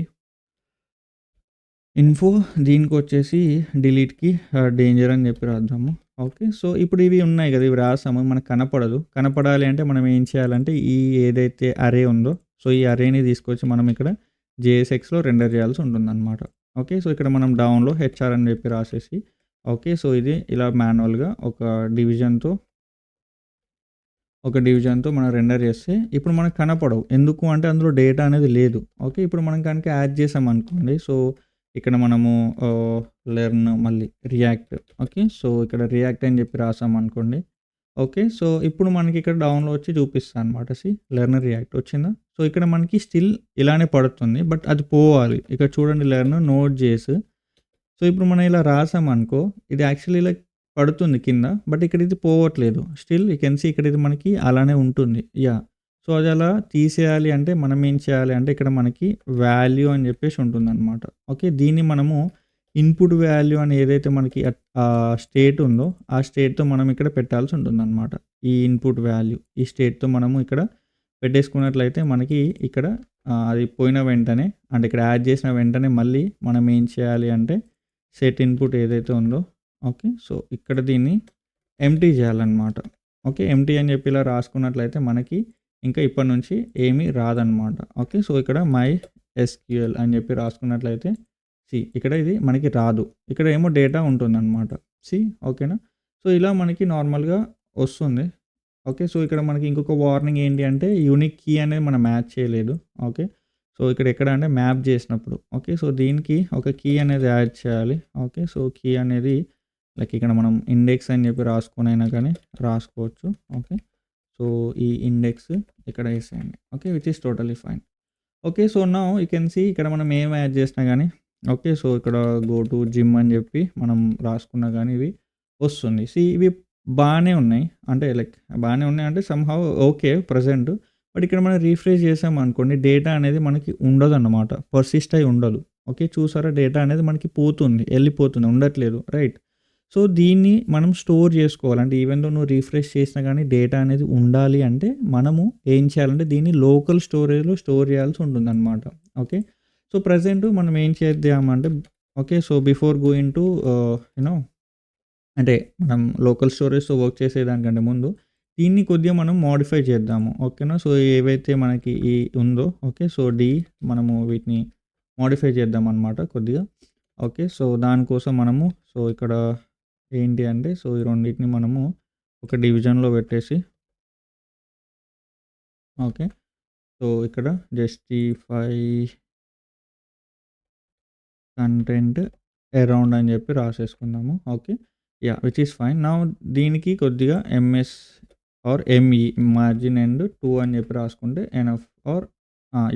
ఇన్ఫో దీనికొచ్చేసి డిలీట్‌కి డేంజర్ అని చెప్పి రాద్దాము. ఓకే. సో, ఇప్పుడు ఇవి ఉన్నాయి కదా! ఇవి రాసాము మనకు కనపడదు. కనపడాలి అంటే మనం ఏం చేయాలంటే ఈ ఏదైతే అరే ఉందో సో, ఈ అరేని తీసుకొచ్చి మనం ఇక్కడ జేఎస్ఎక్స్‌లో రెండర్ చేయాల్సి ఉంటుందన్నమాట. ఓకే. సో, ఇక్కడ మనం డౌన్‌లో హెచ్ఆర్ అని చెప్పి రాసేసి ఓకే. సో, ఇది ఇలా మాన్యువల్‌గా ఒక డివిజన్‌తో మనం రెండర్ చేస్తే ఇప్పుడు మనకు కనపడవు. ఎందుకు అంటే అందులో డేటా అనేది లేదు. ఓకే. ఇప్పుడు మనం కనుక యాడ్ చేసామనుకోండి. సో, ఇక్కడ మనము లెర్న్ మళ్ళీ రియాక్ట్ ఓకే. సో, ఇక్కడ రియాక్ట్ అని చెప్పి రాసామనుకోండి. ఓకే. సో, ఇప్పుడు మనకి ఇక్కడ డౌన్‌లో వచ్చి చూపిస్తా అనమాట. లెర్న్ రియాక్ట్ వచ్చిందా? సో, ఇక్కడ మనకి స్టిల్ ఇలానే పడుతుంది. బట్ అది పోవాలి. ఇక్కడ చూడండి లెర్న్ నోట్ జేఎస్. సో, ఇప్పుడు మనం ఇలా రాసామనుకో ఇది యాక్చువల్లీ ఇలా పడుతుంది కింద. బట్ ఇక్కడ ఇది పోవట్లేదు. స్టిల్ యూ కెన్ సీ ఇక్కడ ఇది మనకి అలానే ఉంటుంది. యాహ్! సో, అది అలా తీసేయాలి అంటే మనం ఏం చేయాలి అంటే ఇక్కడ మనకి వాల్యూ అని చెప్పేసి ఉంటుందన్నమాట. ఓకే. దీన్ని మనము ఇన్‌పుట్ వాల్యూ అని ఏదైతే మనకి స్టేట్ ఉందో ఆ స్టేట్‌తో మనం ఇక్కడ పెట్టాల్సి ఉంటుందన్నమాట. ఈ ఇన్‌పుట్ వాల్యూ ఈ స్టేట్‌తో మనము ఇక్కడ పెట్టేసుకున్నట్లయితే మనకి ఇక్కడ అది పోయిన వెంటనే అంటే ఇక్కడ యాడ్ చేసిన వెంటనే మళ్ళీ మనం ఏం చేయాలి అంటే సెట్ ఇన్‌పుట్ ఏదైతే ఉందో ఓకే. సో, ఇక్కడ దీన్ని ఎంప్టీ చేయాలన్నమాట. ఓకే. ఎంప్టీ అని చెప్పి ఇలా రాసుకున్నట్లయితే మనకి ఇంకా ఇప్పటి నుంచి ఏమీ రాదన్నమాట. ఓకే. సో, ఇక్కడ మై ఎస్‌క్యూఎల్ అని చెప్పి రాసుకున్నట్లయితే ఇక్కడ ఇది మనకి రాదు. ఇక్కడ ఏమో డేటా ఉంటుందన్నమాట. ఓకేనా? సో, ఇలా మనకి నార్మల్‌గా వస్తుంది. ఓకే. సో, ఇక్కడ మనకి ఇంకొక వార్నింగ్ ఏంటి అంటే యూనిక్ కీ అనేది మనం మ్యాచ్ చేయలేదు. ఓకే. సో, ఇక్కడ ఎక్కడ అంటే మ్యాప్ చేసినప్పుడు ఓకే. సో, దీనికి ఒక కీ అనేది యాడ్ చేయాలి. ఓకే. సో, కీ అనేది లైక్ ఇక్కడ మనం ఇండెక్స్ అని చెప్పి రాసుకొనైనా కానీ రాసుకోవచ్చు. ఓకే. సో, ఈ ఇండెక్స్ ఇక్కడ ఏసేయండి. Okay. Which is totally fine. Okay. So, now you can see ఇక్కడ మనం ఏం యాడ్ చేసినా గానీ ఓకే. సో, ఇక్కడ గో టు జిమ్ అని చెప్పి మనం రాసుకున్నా గానీ ఇవి వస్తుంది. ఇవి బానే ఉన్నాయి. అంటే లైక్ బానే ఉన్నాయి అంటే సమ్‌హౌ ఓకే ప్రెజెంట్. బట్ ఇక్కడ మనం రిఫ్రెష్ చేసామనుకోండి డేటా అనేది మనకి ఉండదన్నమాట. పర్సిస్ట్ అయ్యి ఉండదు. ఓకే. చూసారా డేటా అనేది మనకి పోతుంది. ఎళ్ళిపోతుంది. ఉండట్లేదు. రైట్. సో, దీన్ని మనం స్టోర్ చేసుకోవాలి. అంటే ఈవెన్ దో నువ్వు రిఫ్రెష్ చేసినా గానీ డేటా అనేది ఉండాలి అంటే మనము ఏం చేయాలంటే దీన్ని లోకల్ స్టోరేజ్‌లో స్టోర్ చేయాల్సి ఉంటుందన్నమాట. ఓకే. సో, ప్రెజెంట్ మనం ఏం చేద్దామంటే okay. So, before going to you know అంటే మనం లోకల్ స్టోరేజ్‌తో వర్క్ చేసేదానికంటే ముందు దీన్ని కొద్దిగా మనం మోడిఫై చేద్దాము. ఓకేనా? సో, ఏవైతే మనకి ఉందో ఓకే. సో, మనము వీటిని మోడిఫై చేద్దామనమాట కొద్దిగా. ఓకే. సో, దానికోసం మనము సో, ఇక్కడ ఏంటి అంటే సో, ఈ రెండిటిని మనము ఒక డివిజన్‌లో పెట్టేసి ఓకే. సో, ఇక్కడ జస్టిఫై కంటెంట్ అరౌండ్ అని చెప్పి రాసేసుకుందాము. Okay. Yeah! Which is fine. Now దీనికి కొద్దిగా MS or ME margin end 2 అని చెప్పి రాసుకుంటే ఎనఫ్ ఆర్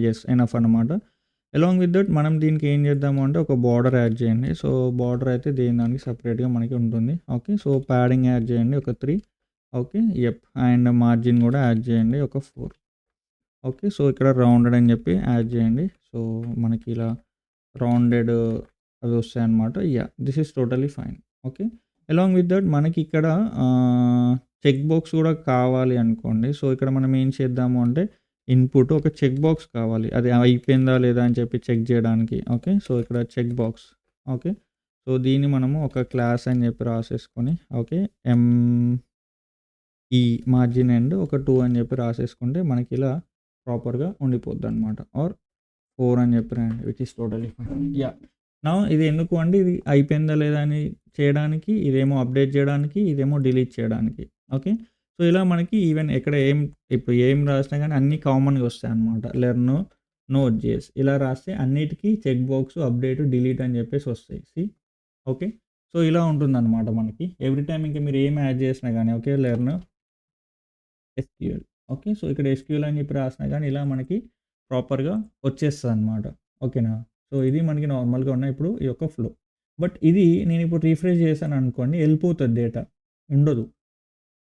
యెస్ ఎనఫ్ అనమాట. అలాంగ్ విత్ దట్ మనం దీనికి ఏం చేద్దాము అంటే ఒక బార్డర్ యాడ్ చేయండి. సో, బార్డర్ అయితే దానికి సెపరేట్‌గా మనకి ఉంటుంది. ఓకే. సో, ప్యాడింగ్ యాడ్ చేయండి ఒక 3 ఓకే. అండ్ మార్జిన్ కూడా యాడ్ చేయండి ఒక 4 ఓకే. సో, ఇక్కడ రౌండెడ్ అని చెప్పి యాడ్ చేయండి. సో, మనకి ఇలా రౌండెడ్ అవి వస్తాయన్నమాట. This is totally fine. Okay. Along with that మనకి ఇక్కడ చెక్ బాక్స్ కూడా కావాలి అనుకోండి. సో, ఇక్కడ మనం ఏం చేద్దాము అంటే ఇన్‌పుట్ ఒక చెక్ బాక్స్ కావాలి. అది అయిపోయిందా లేదా అని చెప్పి చెక్ చేయడానికి. ఓకే. సో, ఇక్కడ చెక్ బాక్స్ ఓకే. సో దీన్ని మనము ఒక క్లాస్ అని చెప్పి రాసేసుకొని ఓకే ఈ మార్జిన్ ఎండ్ ఒక 2 అని చెప్పి రాసేసుకుంటే మనకి ఇలా ప్రాపర్గా ఉండిపోద్ది అనమాట. ఆర్ 4 అని చెప్పి రాయండి విచ్ ఇస్ టోటలీ ఫైన్. నా ఇది ఎందుకు అంటే ఇది అయిపోయిందా లేదా అని చేయడానికి, ఇదేమో అప్డేట్ చేయడానికి, ఇదేమో డిలీట్ చేయడానికి. ఓకే, సో ఇలా మనకి ఈవెన్ ఎక్కడ ఇప్పుడు ఏం రాసినా కానీ అన్నీ కామన్గా వస్తాయి అనమాట. లెర్న్ నోట్ జేఎస్ ఇలా రాస్తే అన్నిటికీ చెక్ బాక్స్ అప్డేట్ డిలీట్ అని చెప్పేసి వస్తాయి. ఓకే, సో ఇలా ఉంటుందన్నమాట మనకి ఎవ్రీ టైం. ఇంకా మీరు ఏం యాడ్ చేసినా కానీ okay learn SQL. Okay, so ఇక్కడ ఎస్క్యూఎల్ అని చెప్పి రాసినా కానీ ఇలా మనకి ప్రాపర్గా వచ్చేస్తుంది అనమాట. ఓకేనా, సో ఇది మనకి నార్మల్గా ఉన్న ఇప్పుడు ఈ యొక్క ఫ్లో. బట్ ఇది నేను ఇప్పుడు రీఫ్రెష్ చేశాను అనుకోండి, వెళ్ళిపోతుంది డేటా, ఉండదు.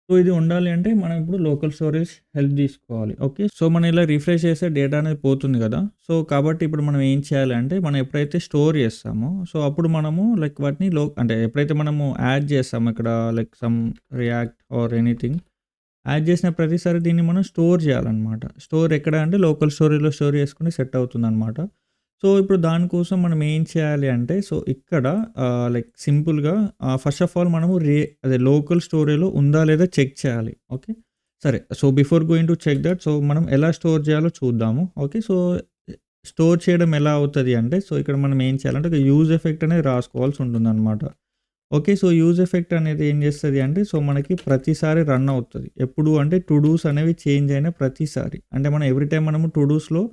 సో ఇది ఉండాలి అంటే మనం ఇప్పుడు లోకల్ స్టోరేజ్ హెల్ప్ తీసుకోవాలి. ఓకే, సో మనం ఇలా రిఫ్రెష్ చేస్తే డేటా అనేది పోతుంది కదా. సో కాబట్టి ఇప్పుడు మనం ఏం చేయాలి అంటే మనం ఎప్పుడైతే స్టోర్ చేస్తామో సో అప్పుడు మనము లైక్ వాటిని అంటే ఎప్పుడైతే మనము యాడ్ చేస్తామో ఇక్కడ like some react or anything add చేసిన ప్రతిసారి దీన్ని మనం స్టోర్ చేయాలన్నమాట. స్టోర్ ఎక్కడ అంటే లోకల్ స్టోరేజ్లో స్టోర్ చేసుకుని సెట్ అవుతుందన్నమాట. సో ఇప్పుడు దానికోసం మనం ఏం చేయాలి అంటే సో ఇక్కడ లైక్ సింపుల్గా ఫస్ట్ ఆఫ్ ఆల్ మనము అదే లోకల్ స్టోరేజ్లో ఉందా లేదా చెక్ చేయాలి. ఓకే, సరే, so before going to check that so మనం ఎలా స్టోర్ చేయాలో చూద్దాము. ఓకే, సో స్టోర్ చేయడం ఎలా అవుతుంది అంటే సో ఇక్కడ మనం ఏం చేయాలంటే ఒక యూజ్ ఎఫెక్ట్ అనేది రాసుకోవాల్సి ఉంటుందన్నమాట. ఓకే, సో యూజ్ ఎఫెక్ట్ అనేది ఏం చేస్తుంది అంటే సో మనకి ప్రతిసారి రన్ అవుతుంది. ఎప్పుడు అంటే టు డూస్ అనేవి చేంజ్ అయిన ప్రతిసారి, అంటే మనం ఎవ్రీ టైం మనము టు డూస్లో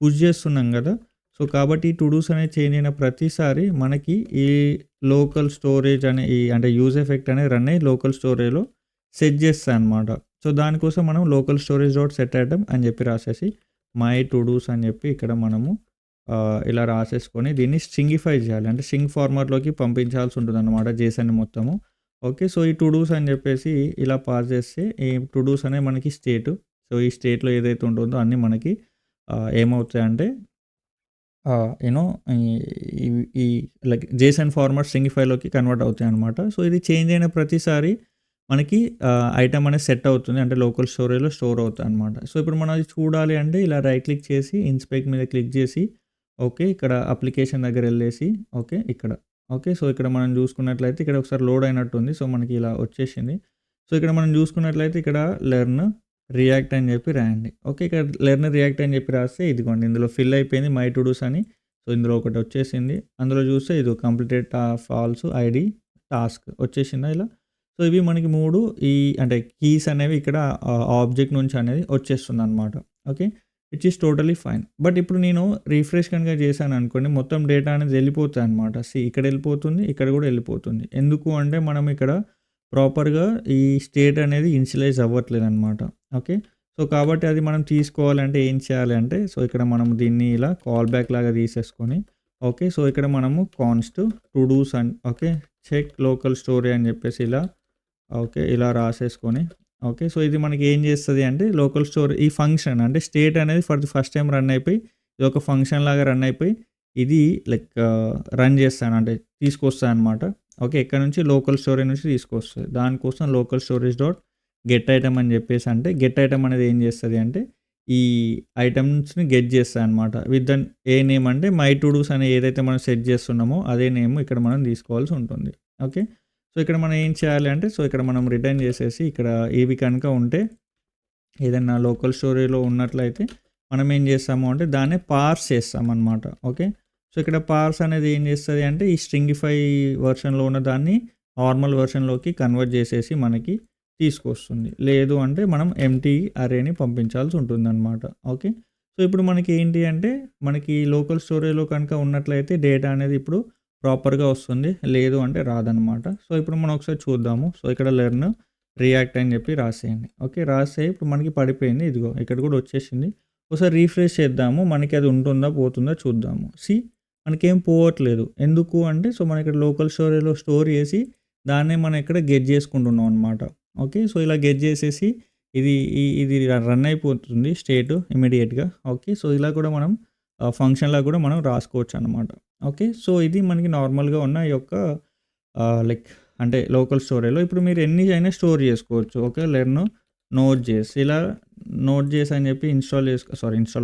పుష్ చేస్తున్నాం కదా. సో కాబట్టి ఈ టు డూస్ అనేది చేంజ్ అయిన ప్రతిసారి మనకి ఈ లోకల్ స్టోరేజ్ అనే అంటే యూజ్ ఎఫెక్ట్ అనేది రన్ అయ్యి లోకల్ స్టోరేజ్లో సెట్ చేస్తాయి అనమాట. సో దానికోసం మనం local storage dot set item అని చెప్పి రాసేసి మై టు డూస్ అని చెప్పి ఇక్కడ మనము ఇలా రాసేసుకొని దీన్ని స్ట్రింగిఫై చేయాలి, అంటే స్ట్రింగ్ ఫార్మాట్లోకి పంపించాల్సి ఉంటుంది అన్నమాట జేసన్ మొత్తము. ఓకే, సో ఈ టు డూస్ అని చెప్పేసి ఇలా పాస్ చేస్తే ఈ టు డూస్ అనేవి మనకి స్టేట్. సో ఈ స్టేట్లో ఏదైతే ఉంటుందో అన్నీ మనకి ఏమవుతాయంటే యూనో ఈ లైక్ జేసన్ ఫార్మాట్ స్ట్రింగిఫైలోకి కన్వర్ట్ అవుతాయి అనమాట. సో ఇది చేంజ్ అయిన ప్రతిసారి మనకి ఐటమ్ అనేది సెట్ అవుతుంది, అంటే లోకల్ స్టోరేజ్లో స్టోర్ అవుతుంది అనమాట. సో ఇప్పుడు మనం అది చూడాలి అంటే ఇలా రైట్ క్లిక్ చేసి ఇన్స్పెక్ట్ మీద క్లిక్ చేసి ఓకే ఇక్కడ అప్లికేషన్ దగ్గర వెళ్ళేసి ఓకే ఇక్కడ ఓకే, సో ఇక్కడ మనం చూసుకున్నట్లయితే ఇక్కడ ఒకసారి లోడ్ అయినట్టుంది. సో మనకి ఇలా వచ్చేసింది. సో ఇక్కడ మనం చూసుకున్నట్లయితే ఇక్కడ లెర్న్ రియాక్ట్ అని చెప్పి రాయండి. ఓకే, ఇక్కడ లెర్న్ రియాక్ట్ అని చెప్పి రాస్తే ఇదిగోండి ఇందులో ఫిల్ అయిపోయింది మై టు డూస్ అని. సో ఇందులో ఒకటి వచ్చేసింది, అందులో చూస్తే ఇది కంప్లీటెడ్ ఫాల్స్ ఐడి టాస్క్ వచ్చేసిందా ఇలా. సో ఇవి మనకి 3 ఈ అంటే కీస్ అనేవి ఇక్కడ ఆబ్జెక్ట్ నుంచి అనేది వచ్చేస్తుంది అనమాట. Okay, which is totally fine. But ఇప్పుడు నేను రీఫ్రెష్ కనుక చేశాను అనుకోండి మొత్తం డేటా అనేది వెళ్ళిపోతుంది అనమాట. ఇక్కడ వెళ్ళిపోతుంది, ఇక్కడ కూడా వెళ్ళిపోతుంది. ఎందుకు అంటే మనం ఇక్కడ ప్రాపర్గా ఈ స్టేట్ అనేది ఇనిషియలైజ్ అవ్వట్లేదు అనమాట. ఓకే, సో కాబట్టి అది మనం తీసుకోవాలంటే ఏం చేయాలి అంటే సో ఇక్కడ మనం దీన్ని ఇలా కాల్ బ్యాక్ లాగా తీసేసుకొని ఓకే, సో ఇక్కడ మనము const todos and okay check local story అని చెప్పేసి ఇలా ఓకే ఇలా రాసేసుకొని ఓకే, సో ఇది మనకి ఏం చేస్తుంది అంటే లోకల్ స్టోర్ ఈ ఫంక్షన్ అంటే స్టేట్ అనేది for the first time run అయిపోయి ఇది ఒక ఫంక్షన్ లాగా రన్ అయిపోయి ఇది లైక్ రన్ చేస్తాను అంటే తీసుకొస్తాను అనమాట. ఓకే, ఎక్కడ నుంచి లోకల్ స్టోరేజ్ నుంచి తీసుకొస్తుంది. దానికోసం local storage dot get item అని చెప్పేసి అంటే గెట్ ఐటమ్ అనేది ఏం చేస్తుంది అంటే ఈ ఐటమ్స్ని గెట్ చేస్తాయి అనమాట. విత్ దన్ ఏ నేమ్ అంటే మై టు డూస్ అనే ఏదైతే మనం సెట్ చేస్తున్నామో అదే నేమ్ ఇక్కడ మనం తీసుకోవాల్సి ఉంటుంది. ఓకే, సో ఇక్కడ మనం ఏం చేయాలి అంటే సో ఇక్కడ మనం రిటర్న్ చేసేసి ఇక్కడ ఇవి కనుక ఉంటే ఏదైనా లోకల్ స్టోరేజ్లో ఉన్నట్లయితే మనం ఏం చేస్తాము అంటే దాన్ని పార్స్ చేస్తామన్నమాట. ఓకే, సో ఇక్కడ పార్స్ అనేది ఏం చేస్తుంది అంటే ఈ స్ట్రింగిఫై వర్షన్లో ఉన్న దాన్ని నార్మల్ వర్షన్లోకి కన్వర్ట్ చేసేసి మనకి తీసుకొస్తుంది. లేదు అంటే మనం ఎంటీ అరేని పంపించాల్సి ఉంటుందన్నమాట. ఓకే, సో ఇప్పుడు మనకి ఏంటి అంటే మనకి లోకల్ స్టోరేజ్లో కనుక ఉన్నట్లయితే డేటా అనేది ఇప్పుడు ప్రాపర్గా వస్తుంది, లేదు అంటే రాదనమాట. సో ఇప్పుడు మనం ఒకసారి చూద్దాము. సో ఇక్కడ లెర్న్ రియాక్ట్ అని చెప్పి రాసేయండి. ఓకే, రాస్తే ఇప్పుడు మనకి పడిపోయింది, ఇదిగో ఇక్కడ కూడా వచ్చేసింది. ఒకసారి రీఫ్రెష్ చేద్దాము, మనకి అది ఉంటుందా పోతుందా చూద్దాము. మనకేం పోవట్లేదు. ఎందుకు అంటే సో మనం ఇక్కడ లోకల్ స్టోరేజ్లో స్టోర్ చేసి దాన్నే మనం ఇక్కడ గెట్ చేసుకుంటున్నాం అనమాట. ఓకే, సో ఇలా గెట్ చేసేసి ఇది రన్ అయిపోతుంది స్టేట్ ఇమీడియట్గా. ఓకే, సో ఇలా కూడా మనం ఫంక్షన్లా కూడా మనం రాసుకోవచ్చు అనమాట. ఓకే, సో ఇది మనకి నార్మల్గా ఉన్న ఈ యొక్క లైక్ అంటే లోకల్ స్టోరేజ్లో ఇప్పుడు మీరు ఎన్ని అయినా స్టోర్ చేసుకోవచ్చు. ఓకే, లెర్న్ నోట్ జేఎస్ ఇలా నోట్ జేఎస్ అని చెప్పి ఇన్స్టాల్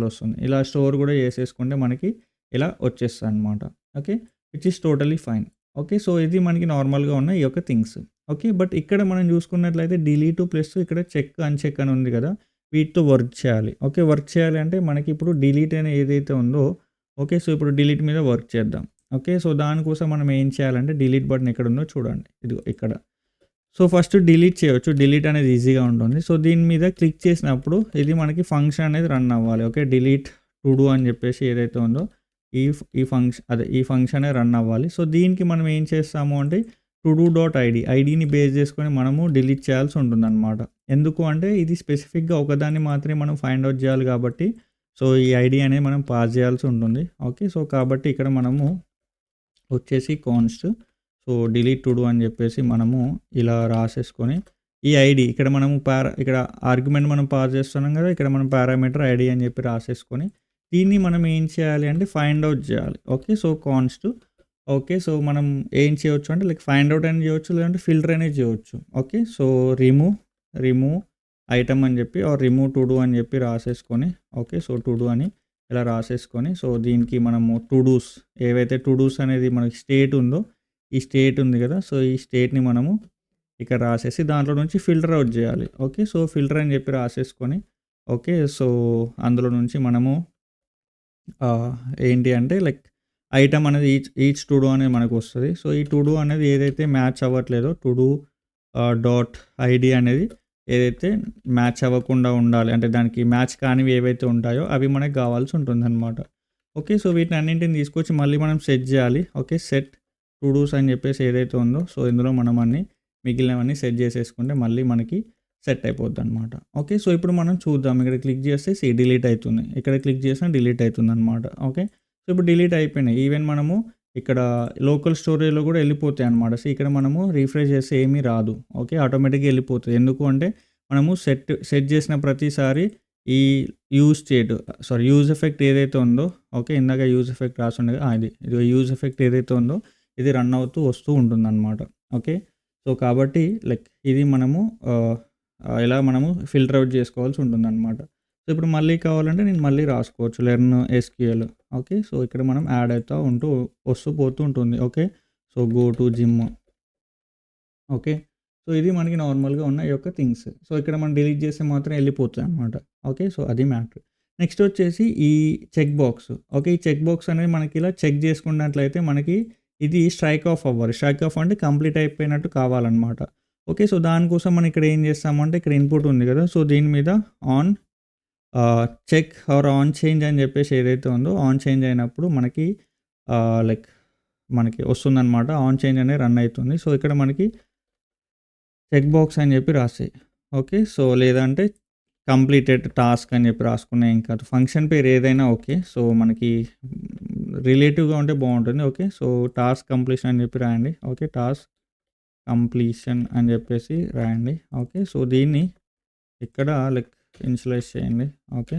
వస్తుంది. ఇలా స్టోర్ కూడా చేసేసుకుంటే మనకి ఇలా వచ్చేస్తుంది అనమాట. Okay, which is totally fine. Okay. So, ఇది మనకి నార్మల్‌గా ఉన్న ఈ యొక్క థింగ్స్. ఓకే. బట్ ఇక్కడ మనం చూసుకున్నట్లయితే డిలీట్ ప్లస్ ఇక్కడ చెక్, అన్‌చెక్ అని ఉంది కదా! వీటితో వర్క్ చేయాలి. ఓకే. వర్క్ చేయాలి అంటే మనకి ఇప్పుడు డిలీట్ అని ఏదైతే ఉందో ఓకే. సో, ఇప్పుడు డిలీట్ మీద వర్క్ చేద్దాం. ఓకే. సో, దానికోసం మనం ఏం చేయాలంటే డిలీట్ బటన్ ఎక్కడుందో చూడండి. ఇదిగో ఇక్కడ. సో, ఫస్ట్ డిలీట్ చేయొచ్చు. డిలీట్ అనేది ఈజీగా ఉంటుంది. సో, దీని మీద క్లిక్ చేసినప్పుడు ఇది మనకి ఫంక్షన్ అనేది రన్ అవ్వాలి. ఓకే. డిలీట్ టు డూ అని చెప్పేసి ఏదైతే ఉందో ఈ ఫంక్షనే రన్ అవ్వాలి. సో, దీనికి మనం ఏం చేస్తాము అంటే టు డూ డాట్ ఐడి ఐడిని బేస్ చేసుకొని మనము డిలీట్ చేయాల్సి ఉంటుందన్నమాట. ఎందుకు అంటే ఇది స్పెసిఫిక్‌గా ఒకదాన్ని మాత్రమే మనం ఫైండ్ ఔట్ చేయాలి కాబట్టి సో, ఈ ఐడి అనేది మనం పాస్ చేయాల్సి ఉంటుంది. ఓకే. సో, కాబట్టి ఇక్కడ మనము వచ్చేసి const so, delete to do అని చెప్పేసి మనము ఇలా రాసేసుకొని ఈ ఐడి ఇక్కడ మనము ఇక్కడ ఆర్గ్యుమెంట్ మనం పాస్ చేస్తున్నాం కదా! ఇక్కడ మనం పారామీటర్ ఐడి అని చెప్పి రాసేసుకొని దీన్ని మనం ఏం చేయాలి అంటే ఫైండ్ ఔట్ చేయాలి. Okay. So, const okay. So, మనం ఏం చేయొచ్చు అంటే లైక్ ఫైండ్ ఔట్ అని చేయొచ్చు. లేదంటే ఫిల్టర్ అనేది చేయొచ్చు. ఓకే. సో, రిమూవ్ ఐటెమ్ అని చెప్పి ఆర్ రిమూవ్ టు డూ అని చెప్పి రాసేసుకొని ఓకే. సో, టు డూ అని ఇలా రాసేసుకొని సో, దీనికి మనము టు డూస్ ఏవైతే టు డూస్ అనేది మనకి స్టేట్ ఉందో ఈ స్టేట్ ఉంది కదా! సో, ఈ స్టేట్‌ని మనము ఇక్కడ రాసేసి దాంట్లో నుంచి ఫిల్టర్ ఔట్ చేయాలి. ఓకే. సో, ఫిల్టర్ అని చెప్పి రాసేసుకొని ఓకే. సో, అందులో నుంచి మనము ఏంటి అంటే లైక్ ఐటెమ్ అనేది ఈచ్ టు డూ అనేది మనకొస్తది. సో, ఈ టు డూ అనేది ఏదైతే మ్యాచ్ అవ్వట్లేదో టు డూ డాట్ ఐడి అనేది ఏదైతే మ్యాచ్ అవ్వకుండా ఉండాలి. అంటే దానికి మ్యాచ్ కానివి ఏవైతే ఉంటాయో అవి మనకు కావాల్సి ఉంటుందన్నమాట. ఓకే. సో, వీటిని అన్నింటిని తీసుకొచ్చి మళ్ళీ మనం సెట్ చేయాలి. ఓకే. సెట్ టు డూస్ అని చెప్పేసి ఏదైతే ఉందో సో, ఇందులో మనం మిగిలినవన్నీ సెట్ చేసేసుకుంటే మళ్ళీ మనకి సెట్ అయిపోద్దనమాట. ఓకే. సో, ఇప్పుడు మనం చూద్దాం. ఇక్కడ క్లిక్ చేస్తే డిలీట్ అయితుంది. ఇక్కడ క్లిక్ చేసినా డిలీట్ అయితుందనమాట. ఓకే. సో, ఇప్పుడు డిలీట్ అయిపోయినాయి. ఈవెన్ మనము ఇక్కడ లోకల్ స్టోరేజ్‌లో కూడా వెళ్ళిపోతాయి అనమాట. సో, ఇక్కడ మనము రిఫ్రెష్ చేస్తే ఏమీ రాదు. ఓకే. ఆటోమేటిక్‌గా వెళ్ళిపోతది. ఎందుకు అంటే మనము సెట్ చేసిన ప్రతిసారి ఈ యూజ్ ఎఫెక్ట్ ఏదైతే ఉందో ఓకే. ఇందాక యూజ్ ఎఫెక్ట్ రాసుండే ఇది యూజ్ ఎఫెక్ట్ ఏదైతే ఉందో ఇది రన్ అవుతూ వస్తూ ఉంటుందన్నమాట. ఓకే. సో, కాబట్టి లైక్ ఇది మనము ఇలా మనము ఫిల్టర్ ఔట్ చేసుకోవాల్సి ఉంటుందన్నమాట. సో, ఇప్పుడు మళ్ళీ కావాలంటే నేను మళ్ళీ రాసుకోవచ్చు. Learn SQL okay. సో, ఇక్కడ మనం యాడ్ అవుతా వస్తూ పోతూ ఉంటుంది. Okay. So, go to gym okay. So, ఇది మనకి నార్మల్‌గా ఉన్న ఈ యొక్క థింగ్స్. సో, ఇక్కడ మనం డిలీట్ చేస్తే మాత్రం వెళ్ళిపోతాయన్నమాట. ఓకే. సో, అది మ్యాటర్. నెక్స్ట్ వచ్చేసి ఈ చెక్ బాక్స్. ఓకే. ఈ చెక్ బాక్స్ అనేది మనకి ఇలా చెక్ చేసుకున్నట్లయితే మనకి ఇది స్ట్రైక్ ఆఫ్ అవ్వాలి. స్ట్రైక్ ఆఫ్ అంటే కంప్లీట్ అయిపోయినట్టు కావాలన్నమాట. ఓకే. సో, దానికోసం మనం ఇక్కడ ఏం చేస్తామంటే ఇక్కడ ఇన్పుట్ ఉంది కదా! సో, దీని మీద on check or on change అని చెప్పేసి ఏదైతే ఉందో ఆన్ చేంజ్ అయినప్పుడు మనకి లైక్ మనకి వస్తుందన్నమాట. ఆన్ చేంజ్ అనేది రన్ అయితుంది. సో, ఇక్కడ మనకి చెక్ బాక్స్ అని చెప్పి రాసేయి. ఓకే. సో, లేదంటే కంప్లీటెడ్ టాస్క్ అని చెప్పి రాసుకున్నా ఏం కాదు. ఫంక్షన్ పేరు ఏదైనా ఓకే. సో, మనకి రిలేటివ్‌గా ఉంటే బావుంటుంది. ఓకే. సో, టాస్క్ కంప్లీషన్ అని చెప్పి రాయండి. ఓకే. టాస్క్ కంప్లీషన్ అని చెప్పేసి రాయండి. ఓకే. సో, దీన్ని ఇక్కడ లైక్ ఇనిషియలైజ్ చేయండి. ఓకే.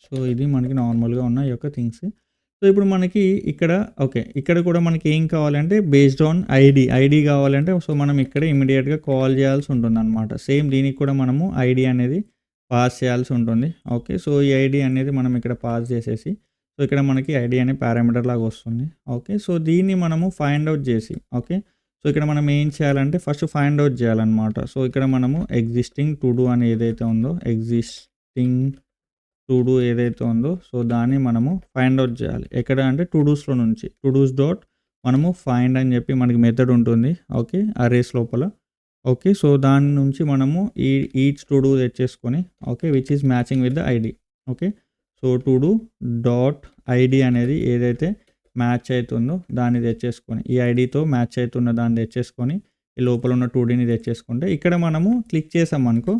సో, ఇది మనకి నార్మల్‌గా ఉన్న ఈ యొక్క థింగ్స్. సో, ఇప్పుడు మనకి ఇక్కడ ఓకే. ఇక్కడ కూడా మనకి ఏం కావాలంటే బేస్డ్ ఆన్ ఐడీ కావాలంటే సో, మనం ఇక్కడే ఇమ్మీడియేట్‌గా కాల్ చేయాల్సి ఉంటుందన్నమాట. సేమ్ దీనికి కూడా మనము ఐడీ అనేది పాస్ చేయాల్సి ఉంటుంది. ఓకే. సో, ఈ ఐడీ అనేది మనం ఇక్కడ పాస్ చేసేసి సో, ఇక్కడ మనకి ఐడీ అనే పారామీటర్ లాగా వస్తుంది. ఓకే. సో, దీన్ని మనము ఫైండ్ ఔట్ చేసి ఓకే. సో, ఇక్కడ మనం ఏం చేయాలంటే ఫస్ట్ ఫైండ్ ఔట్ చేయాలన్నమాట. సో, ఇక్కడ మనము ఎగ్జిస్టింగ్ టు డూ అని ఏదైతే ఉందో టు డూ ఏదైతే ఉందో సో, దాన్ని మనము ఫైండ్ ఔట్ చేయాలి. ఎక్కడ అంటే టు డూస్‌లో నుంచి టు డూస్ డాట్ మనము ఫైండ్ అని చెప్పి మనకి మెథడ్ ఉంటుంది. ఓకే. అరేస్ లోపల ఓకే. సో, దాని నుంచి మనము ఈచ్ టు డూ తెచ్చేసుకొని okay. Which is matching with the ID okay. So, to do dot ID అనేది ఏదైతే మ్యాచ్ అవుతుందో దాన్ని తెచ్చేసుకొని ఈ ఐడీతో మ్యాచ్ అవుతున్న దాన్ని తెచ్చేసుకొని ఈ లోపల ఉన్న 2Dని తెచ్చేసుకుంటే ఇక్కడ మనము క్లిక్ చేసామనుకో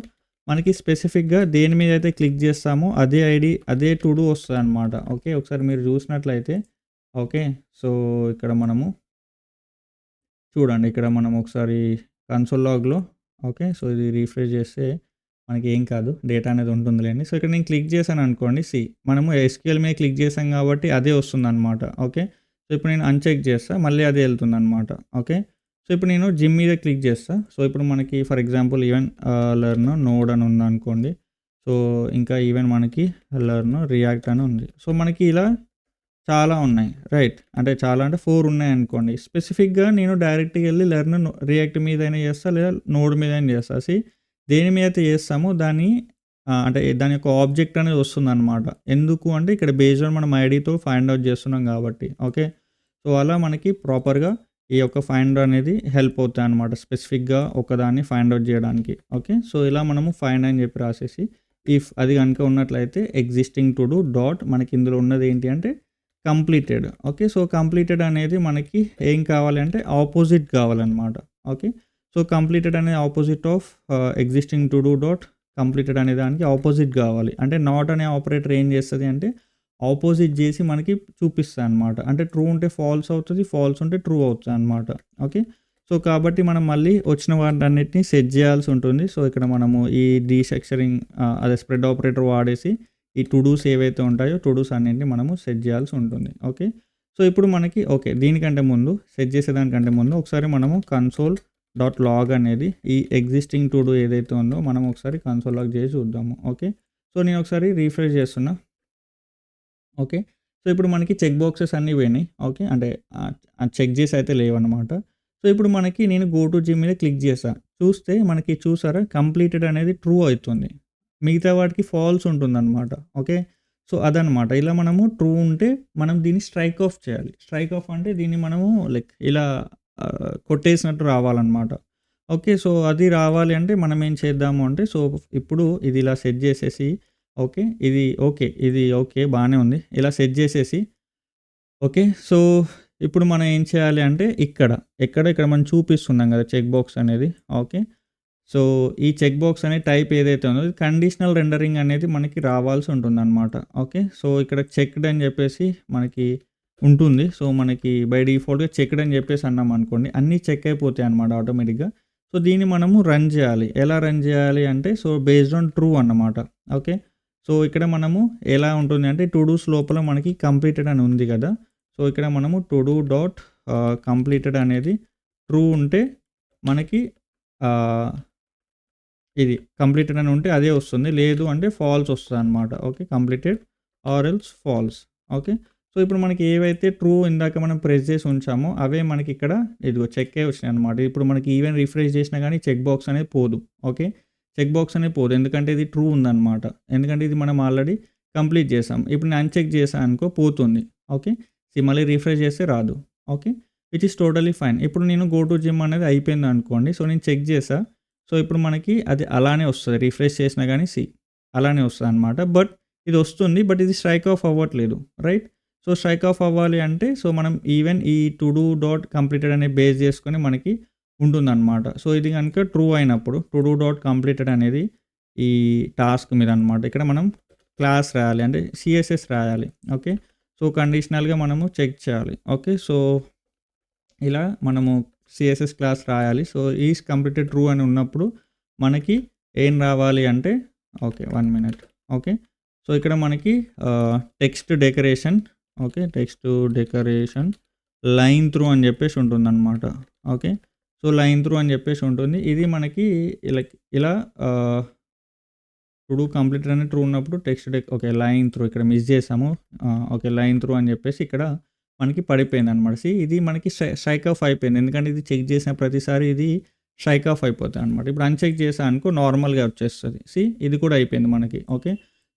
మనకి స్పెసిఫిక్‌గా దేని మీద అయితే క్లిక్ చేస్తామో అదే ఐడీ అదే టు డూ వస్తదనమాట. ఓకే. ఒకసారి మీరు చూసినట్లయితే ఓకే. సో, ఇక్కడ మనము చూడండి. ఇక్కడ మనం ఒకసారి కన్సోల్ లాగ్‌లో ఓకే. సో, ఇది రిఫ్రెష్ చేస్తే మనకి ఏం కాదు. డేటా అనేది ఉంటుందిలెండి. సో, ఇక్కడ నేను క్లిక్ చేశాననుకోండి మనము ఎస్‌క్యూఎల్ మీద క్లిక్ చేసాం కాబట్టి అదే వస్తుందనమాట. ఓకే. సో, ఇప్పుడు నేను అన్‌చెక్ చేస్తా మళ్ళీ అదే వెళ్తుందనమాట. ఓకే. సో, ఇప్పుడు నేను జిమ్ మీద క్లిక్ చేస్తా. సో, ఇప్పుడు మనకి for example even learn node అని ఉందనుకోండి. సో, ఇంకా ఈవెన్ మనకి లెర్న్ రియాక్ట్ అని ఉంది. సో, మనకి ఇలా చాలా ఉన్నాయి. రైట్. అంటే చాలా అంటే 4 ఉన్నాయనుకోండి. స్పెసిఫిక్‌గా నేను డైరెక్ట్‌గా ఎళ్లి రియాక్ట్ మీదైనా చేస్తా, లేదా నోడ్ మీదైనా చేస్తా. దేని మీద అయితే చేస్తామో దాన్ని అంటే దాని యొక్క ఆబ్జెక్ట్ అనేది వస్తుందనమాట. ఎందుకు అంటే ఇక్కడ బేస్డ్ ఆన్ మనం ఐడీతో ఫైండ్ ఔట్ చేస్తున్నాం కాబట్టి. ఓకే. సో, అలా మనకి ప్రాపర్‌గా ఈ యొక్క ఫైండ్ అనేది హెల్ప్ అవుతాయన్నమాట. స్పెసిఫిక్‌గా ఒకదాన్ని ఫైండ్ ఔట్ చేయడానికి. ఓకే. సో, ఇలా మనము ఫైండ్ అని చెప్పి రాసేసి, ఇఫ్ అది గనుక ఉన్నట్లయితే ఎగ్జిస్టింగ్ టు డూ డాట్ మనకి ఇందులో ఉన్నది ఏంటి అంటే కంప్లీటెడ్. ఓకే. సో, కంప్లీటెడ్ అనేది మనకి ఏం కావాలి అంటే ఆపోజిట్ కావాలనమాట. ఓకే. సో, కంప్లీటెడ్ అనేది opposite of existing to do dot completed అనే దానికి ఆపోజిట్ కావాలి. అంటే నాట్ అనే ఆపరేటర్ ఏం చేస్తది అంటే ఆపోజిట్ చేసి మనకి చూపిస్తదనమాట. అంటే ట్రూ ఉంటే ఫాల్స్ అవుతది. ఫాల్స్ ఉంటే ట్రూ అవుతదనమాట. ఓకే. సో, కాబట్టి మనం మళ్ళీ వచ్చిన వాటన్నిటిని సెట్ చేయాల్సి ఉంటుంది. సో, ఇక్కడ మనము ఈ డీస్ట్రక్చరింగ్ అదే స్ప్రెడ్ ఆపరేటర్ వాడేసి ఈ టు డూస్ ఏవైతే ఉంటాయో టు డూస్ అన్నిటిని మనము సెట్ చేయాల్సి ఉంటుంది. ఓకే. సో, ఇప్పుడు మనకి ఓకే. దీనికంటే ముందు సెట్ చేసేదానికంటే ముందు ఒకసారి మనము కన్సోల్ డాట్ లాగ్ అనేది ఈ ఎగ్జిస్టింగ్ టు డూ ఏదైతే ఉందో మనం ఒకసారి కన్సోల్ లాగ్ చేసి చూద్దాము. ఓకే. సో, నేను ఒకసారి రిఫ్రెష్ చేస్తున్నా. ఓకే. సో, ఇప్పుడు మనకి చెక్ బాక్సెస్ అన్నీ పోయినాయి. ఓకే. అంటే చెక్ చేసి అయితే లేవన్నమాట. సో, ఇప్పుడు మనకి నేను గో టు జిమ్ మీద క్లిక్ చేశా. చూస్తే మనకి చూసారా కంప్లీటెడ్ అనేది ట్రూ అయితుంది. మిగతా వాటికి ఫాల్స్ ఉంటుందన్నమాట. ఓకే. సో, అదనమాట. ఇలా మనము ట్రూ ఉంటే మనం దీన్ని స్ట్రైక్ ఆఫ్ చేయాలి. స్ట్రైక్ ఆఫ్ అంటే దీన్ని మనము లైక్ ఇలా కొట్టేసినట్టు రావాలన్నమాట. ఓకే. సో, అది రావాలి అంటే మనం ఏం చేద్దాము అంటే సో, ఇప్పుడు ఇది ఇలా సెట్ చేసేసి ఓకే. ఇది ఓకే. బానే ఉంది. ఇలా సెట్ జేసేసి ఓకే. సో, ఇప్పుడు మనం ఏం చేయాలి అంటే ఇక్కడ మనం చూపిస్తున్నాం గదా! చెక్ బాక్స్ అనేది. ఓకే. సో, ఈ చెక్ బాక్స్ అనే టైప్ ఏదైతే ఉందో ఇది కండిషనల్ రెండరింగ్ అనేది మనకి రావాల్సి ఉంటుందనమాట. ఓకే. సో, ఇక్కడ చెక్డ్ అని జెప్పేసి మనకి ఉంటుంది. సో, మనకి బై డిఫాల్ట్‌గా చెక్డ్ అని జెప్పేసి అన్నామనుకోండి అన్నీ చెక్ అయిపోతాయన్నమాట ఆటోమేటిక్‌గా. సో, దీన్ని మనము రన్ జేయాలి. ఎలా రన్ జేయాలి అంటే సో, బేస్డ్ ఆన్ ట్రూ అన్నమాట. ఓకే. సో, ఇక్కడ మనము ఎలా ఉంటుంది అంటే టు డూస్ లోపల మనకి కంప్లీటెడ్ అని ఉంది గదా! సో, ఇక్కడ మనము టు డూ డాట్ కంప్లీటెడ్ అనేది ట్రూ ఉంటే మనకి ఆహ్, ఇది కంప్లీటెడ్ అని ఉంటే అదే వస్తుంది. లేదు అంటే ఫాల్స్ వస్తదనమాట. Okay. Completed or else false. Okay. So, ఇప్పుడు మనకి ఏవైతే ట్రూ ఇందాక మనం ప్రెస్ చేసి ఉంచామో అవే మనకి ఇక్కడ ఇదిగో చెక్కే వచ్చినాయనమాట. ఇప్పుడు మనకి ఈవెన్ రిఫ్రెష్ చేసినా గానీ చెక్ బాక్స్ అనేది పోదు. ఓకే. చెక్ బాక్స్ అనేది పోదు. ఎందుకంటే ఇది ట్రూ ఉందనమాట. ఎందుకంటే ఇది మనం ఆల్రెడీ కంప్లీట్ చేసాం. ఇప్పుడు నేను అన్‌చెక్ చేశా అనుకో పోతుంది. ఓకే. మళ్ళీ రిఫ్రెష్ చేస్తే రాదు. Okay. Which is totally fine. ఇప్పుడు నేను గో టు జిమ్ అనేది అయిపోయిందనుకోండి. సో, నేను చెక్ చేశా. సో, ఇప్పుడు మనకి అది అలానే వస్తది. రిఫ్రెష్ చేసినా గానీ అలానే వస్తదనమాట. బట్ ఇది వస్తుంది. బట్ ఇది స్ట్రైక్ ఆఫ్ అవ్వట్లేదు. రైట్. సో, స్ట్రైక్ ఆఫ్ అవ్వాలి అంటే సో, మనం ఈవెన్ ఈ టు డూ డాట్ కంప్లీటెడ్ అనే బేస్ చేసుకొని మనకి ఉంటుందనమాట. సో, ఇది గనుక ట్రూ అయినప్పుడు టు డూ డాట్ కంప్లీటెడ్ అనేది ఈ టాస్క్ మీద అనమాట. ఇక్కడ మనం క్లాస్ రాయాలి. అంటే సీఎస్ఎస్ రాయాలి. ఓకే. సో, కండిషనల్‌గా మనము చెక్ చేయాలి. ఓకే. సో, ఇలా మనము సీఎస్ఎస్ క్లాస్ రాయాలి. సో, ఈస్ కంప్లీటెడ్ ట్రూ అని ఉన్నప్పుడు మనకి ఏం రావాలి అంటే ఓకే. 1 మినిట్. ఓకే. సో, ఇక్కడ మనకి text decoration okay. Text decoration line through అని జెప్పేసి ఉంటుందనమాట. ఓకే. సో, లైన్ త్రూ అని జెప్పేసి ఉంటుంది. ఇది మనకి ఇలా టు డూ కంప్లీటెడ్ అని ట్రూ ఉన్నప్పుడు టెక్స్ట్ ఓకే. లైన్ త్రూ ఇక్కడ మిస్ చేసాము. ఓకే. లైన్ త్రూ అని జెప్పేసి ఇక్కడ మనకి పడిపోయిందనమాట. ఇది మనకి స్ట్రైక్ ఆఫ్ అయిపోయింది. ఎందుకంటే ఇది చెక్ చేసిన ప్రతిసారి ఇది స్ట్రైక్ ఆఫ్ అయిపోతదనమాట. ఇప్పుడు అన్‌చెక్ చేశా అనుకో నార్మల్‌గా వచ్చేస్తది. ఇది కూడా అయిపోయింది మనకి. ఓకే.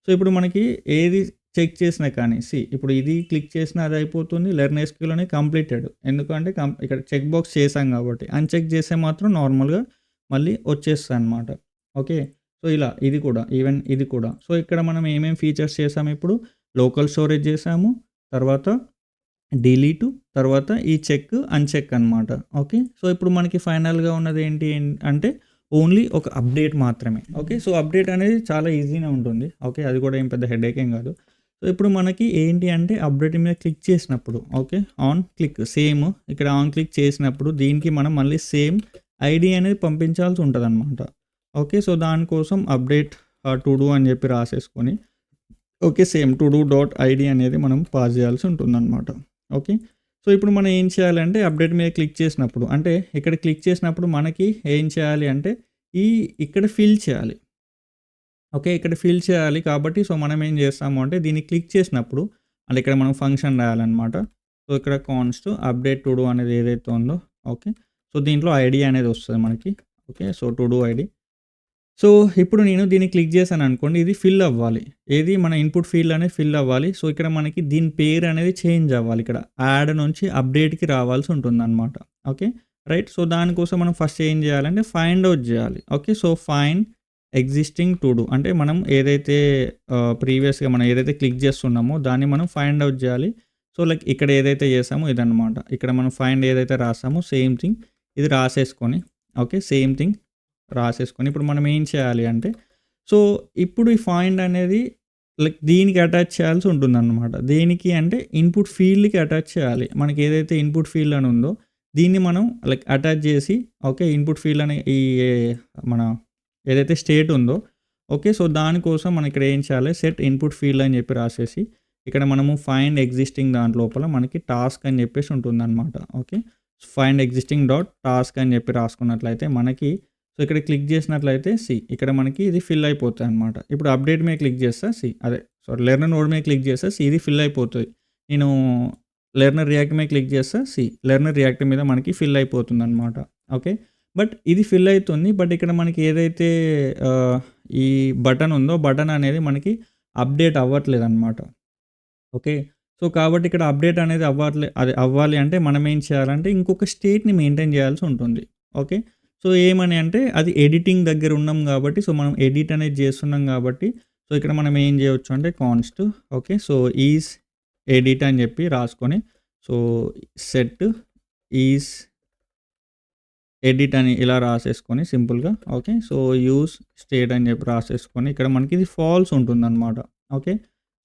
సో, ఇప్పుడు మనకి ఏది చెక్ చేసినా కానీ ఇప్పుడు ఇది క్లిక్ చేసినా అది అయిపోతుంది. లెర్న్ ఎస్‌క్యూఎల్ అనేది కంప్లీటెడ్. ఎందుకంటే ఇక్కడ చెక్ బాక్స్ చేసాం కాబట్టి. అన్‌చెక్ చేస్తే మాత్రం నార్మల్‌గా మళ్ళీ వచ్చేస్తదనమాట. ఓకే. సో, ఇలా ఈవెన్ ఇది కూడా. సో, ఇక్కడ మనం ఏమేం ఫీచర్స్ చేసాము ఇప్పుడు లోకల్ స్టోరేజ్ చేసాము. తర్వాత డిలీటు, తర్వాత ఈ చెక్, అన్‌చెక్ అనమాట. ఓకే. సో, ఇప్పుడు మనకి ఫైనల్‌గా ఉన్నది ఏంటి అంటే ఓన్లీ ఒక అప్డేట్ మాత్రమే. ఓకే. సో, అప్డేట్ అనేది చాలా ఈజీనే ఉంటుంది. ఓకే. అది కూడా ఏం పెద్ద హెడేక్ ఏం కాదు. సో, ఇప్పుడు మనకి ఏంటి అంటే అప్డేట్ మీద క్లిక్ చేసినప్పుడు ఓకే. ఆన్ క్లిక్ సేమ్ ఇక్కడ ఆన్ క్లిక్ చేసినప్పుడు దీనికి మనం మళ్ళీ సేమ్ ఐడీ అనేది పంపించాల్సి ఉంటదనమాట. ఓకే. సో, దానికోసం అప్డేట్ టు డూ అని చెప్పి రాసేసుకొని okay. Same to do dot ID అనేది మనం పాస్ చేయాల్సి ఉంటుందనమాట. ఓకే. సో, ఇప్పుడు మనం ఏం చేయాలంటే అప్డేట్ మీద క్లిక్ చేసినప్పుడు అంటే ఇక్కడ క్లిక్ చేసినప్పుడు మనకి ఏం చేయాలి అంటే ఇక్కడ ఫిల్ చేయాలి. ఓకే. ఇక్కడ ఫిల్ చేయాలి కాబట్టి సో, మనం ఏం చేస్తాము అంటే దీన్ని క్లిక్ చేసినప్పుడు అంటే ఇక్కడ మనం ఫంక్షన్ రాయాలన్నమాట. సో, ఇక్కడ కాన్స్ట్ అప్డేట్ టు డూ అనేది ఏదైతే ఉందో ఓకే. సో, దీంట్లో ఐడీ అనేది వస్తది మనకి. Okay. So, to do ID. So, ఇప్పుడు నేను దీన్ని క్లిక్ చేశాననుకోండి ఇది ఫిల్ అవ్వాలి. ఏది మన ఇన్‌పుట్ ఫీల్డ్ అనేది ఫిల్ అవ్వాలి. సో, ఇక్కడ మనకి దీని పేరు అనేది చేంజ్ అవ్వాలి ఇక్కడ. యాడ్ నుంచి అప్డేట్‌కి రావాల్సి ఉంటుందన్నమాట. ఓకే. రైట్. సో, దానికోసం మనం ఫస్ట్ ఏం చేయాలంటే ఫైండ్ ఔట్ చేయాలి. Okay. So, find existing to do అంటే మనం ఏదైతే ప్రీవియస్‌గా మనం ఏదైతే క్లిక్ చేస్తున్నామో దాన్ని మనం ఫైండ్ ఔట్ చేయాలి. సో, లైక్ ఇక్కడ ఏదైతే చేసామో ఇదన్నమాట. ఇక్కడ మనం ఫైండ్ ఏదైతే రాసామో సేమ్ థింగ్ ఇది రాసేసుకొని ఓకే. సేమ్ థింగ్ రాసేసుకొని ఇప్పుడు మనం ఏం చేయాలి అంటే సో, ఇప్పుడు ఈ ఫైండ్ అనేది లైక్ దీనికి అటాచ్ చేయాల్సి ఉంటుందన్నమాట. దేనికి అంటే ఇన్‌పుట్ ఫీల్డ్‌కి అటాచ్ చేయాలి. మనకి ఏదైతే ఇన్‌పుట్ ఫీల్డ్ అని ఉందో దీన్ని మనం లైక్ అటాచ్ చేసి ఓకే. ఇన్‌పుట్ ఫీల్డ్ అనే ఈ మన ఏదైతే స్టేట్ ఉందో ఓకే. సో, దానికోసం మనం ఇక్కడ ఏం చేయాలి సెట్ ఇన్‌పుట్ ఫీల్డ్ అని చెప్పి రాసేసి ఇక్కడ మనము ఫైండ్ ఎగ్జిస్టింగ్ దాంట్లోపల మనకి టాస్క్ అని చెప్పేసి ఉంటుందన్నమాట. Okay. Find existing dot task అని చెప్పి రాసుకున్నట్లయితే మనకి సో, ఇక్కడ క్లిక్ చేసినట్లయితే ఇక్కడ మనకి ఇది ఫిల్ అయిపోతుంది అనమాట. ఇప్పుడు అప్డేట్ మీద క్లిక్ చేస్తా సారీ లెర్నర్ నోడ్ మీద క్లిక్ చేస్తే ఇది ఫిల్ అయిపోతుంది. నేను లెర్నర్ రియాక్ట్ మీద క్లిక్ చేస్తా లెర్నర్ రియాక్ట్ మీద మనకి ఫిల్ అయిపోతుంది అనమాట. ఓకే. బట్ ఇది ఫిల్ అవుతుంది. బట్ ఇక్కడ మనకి ఏదైతే ఈ బటన్ ఉందో బటన్ అనేది మనకి అప్డేట్ అవ్వట్లేదు అనమాట. ఓకే. సో, కాబట్టి ఇక్కడ అప్డేట్ అనేది అది అవ్వాలి అంటే మనం ఏం చేయాలంటే ఇంకొక స్టేట్‌ని మెయింటైన్ చేయాల్సి ఉంటుంది. ఓకే. సో, ఏమని అంటే అది ఎడిటింగ్ దగ్గర ఉన్నాం కాబట్టి సో, మనం ఎడిట్ అనేది చేస్తున్నాం కాబట్టి సో, ఇక్కడ మనం ఏం చేయొచ్చు అంటే const okay. So, is edit అని చెప్పి రాసుకొని సో, సెట్ ఈజ్ ఎడిట్ అని ఇలా రాసేసుకొని సింపుల్‌గా ఓకే. సో, యూజ్ స్టేట్ అని చెప్పి రాసేసుకొని ఇక్కడ మనకి ఇది ఫాల్స్ ఉంటుందన్నమాట. ఓకే.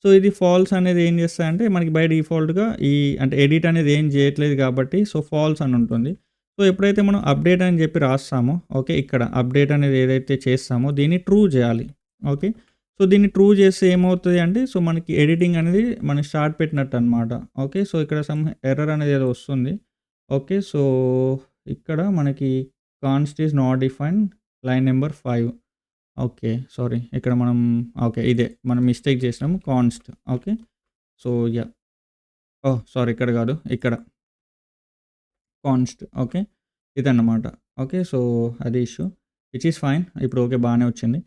సో, ఇది ఫాల్స్ అనేది ఏం చేస్తాయంటే మనకి బై డిఫాల్ట్‌గా అంటే ఎడిట్ అనేది ఏం చేయట్లేదు కాబట్టి సో, ఫాల్స్ అని ఉంటుంది. సో, ఎప్పుడైతే మనం అప్డేట్ అని చెప్పి రాస్తామో ఓకే. ఇక్కడ అప్డేట్ అనేది ఏదైతే చేస్తామో దీన్ని ట్రూ చేయాలి. ఓకే. సో, దీన్ని ట్రూ చేస్తే ఏమవుతది అంటే సో, మనకి ఎడిటింగ్ అనేది మనం స్టార్ట్ పెట్టినట్టు అనమాట. ఓకే. సో, ఇక్కడ సమ్ ఎర్రర్ అనేది ఏదో వస్తుంది. ఓకే. సో, ఇక్కడ మనకి const is not defined line number 5 okay. Sorry ఇక్కడ మనం ఓకే. ఇదే మనం మిస్టేక్ చేసినాము const okay. So, yeah! Oh! Sorry ఇక్కడ కాదు ఇక్కడ కాన్స్ట్ ఓకే. ఇదన్నమాట. ఓకే. సో, అది ఇష్యూ విచ్ ఈస్ ఫైన్. ఇప్పుడు ఓకే బానే వచ్చింది.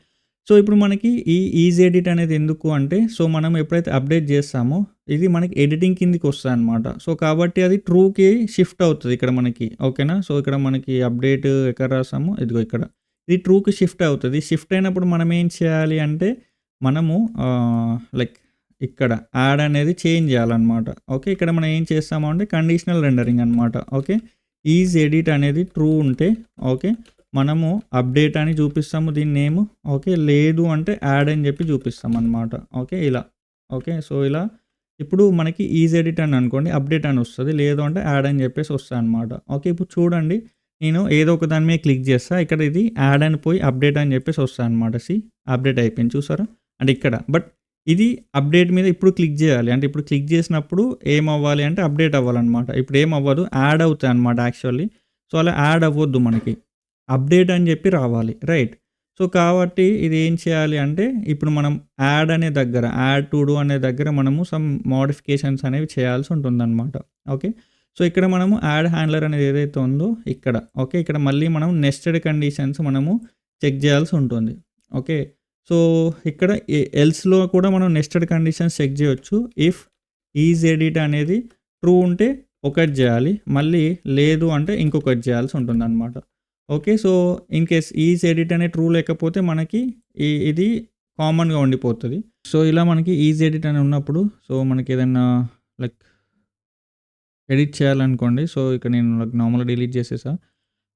సో, ఇప్పుడు మనకి ఈ ఈజ్ ఎడిట్ అనేది ఎందుకు అంటే సో, మనం ఎప్పుడైతే అప్డేట్ చేస్తామో ఇది మనకి ఎడిటింగ్ కిందకి వస్తదనమాట. సో, కాబట్టి అది ట్రూకి షిఫ్ట్ అవుతది ఇక్కడ మనకి ఓకేనా. సో, ఇక్కడ మనకి అప్డేట్ ఎక్కడ రాసామో ఇదిగో ఇక్కడ. ఇది ట్రూకి షిఫ్ట్ అవుతది. షిఫ్ట్ అయినప్పుడు మనం ఏం చేయాలి అంటే మనము లైక్ ఇక్కడ యాడ్ అనేది చేంజ్ చేయాలన్నమాట. ఓకే. ఇక్కడ మనం ఏం చేస్తాము అంటే కండిషనల్ రెండరింగ్ అనమాట. ఓకే. ఈజ్ ఎడిట్ అనేది ట్రూ ఉంటే ఓకే. మనము అప్డేట్ అని చూపిస్తాము దీని నేమ్ ఓకే. లేదు అంటే యాడ్ అని చెప్పి చూపిస్తామన్నమాట. ఓకే. ఇలా ఓకే. సో, ఇలా ఇప్పుడు మనకి ఈజ్ ఎడిట్ అని అనుకోండి అప్డేట్ అని వస్తది. లేదు అంటే యాడ్ అని చెప్పేసి వస్తదనమాట. ఓకే. ఇప్పుడు చూడండి నేను ఏదో ఒక దాని మీద క్లిక్ చేస్తా. ఇక్కడ ఇది యాడ్ అని పోయి అప్డేట్ అని చెప్పేసి వస్తదనమాట. అప్డేట్ అయిపోయింది చూసారా? అంటే ఇక్కడ బట్ ఇది అప్డేట్ మీద ఇప్పుడు క్లిక్ చేయాలి. అంటే ఇప్పుడు క్లిక్ చేసినప్పుడు ఏమవ్వాలి అంటే అప్డేట్ అవ్వాలన్నమాట. ఇప్పుడు ఏమవ్వదు యాడ్ అవుతాయన్నమాట యాక్చువల్లీ. సో, అలా యాడ్ అవ్వొద్దు మనకి. అప్డేట్ అని చెప్పి రావాలి. రైట్. సో, కాబట్టి ఇది ఏం చేయాలి అంటే ఇప్పుడు మనం యాడ్ అనే దగ్గర యాడ్ టు డూ అనే దగ్గర మనము సమ్ మోడిఫికేషన్స్ అనేవి చేయాల్సి ఉంటుందన్నమాట. ఓకే. సో, ఇక్కడ మనము యాడ్ హ్యాండ్లర్ అనేది ఏదైతే ఉందో ఇక్కడ ఓకే. ఇక్కడ మళ్ళీ మనం నెస్టెడ్ కండిషన్స్ మనము చెక్ చేయాల్సి ఉంటుంది. ఓకే. సో, ఇక్కడ ఎల్స్‌లో కూడా మనం నెస్టెడ్ కండిషన్స్ చెక్ చేయొచ్చు. ఇఫ్ ఈజ్ ఎడిట్ అనేది ట్రూ ఉంటే ఒకటి చేయాలి. మళ్ళీ లేదు అంటే ఇంకొకటి చేయాల్సి ఉంటుందన్నమాట. Okay. So, in case is edit అనేది ట్రూ లేకపోతే మనకి ఇది కామన్‌గా ఉండిపోతది. సో, ఇలా మనకి ఈజ్ ఎడిట్ అని ఉన్నప్పుడు సో, మనకి ఏదన్నా లైక్ ఎడిట్ చేయాలనుకోండి. సో, ఇక్కడ నేను నార్మల్‌గా డిలీట్ చేసేసా.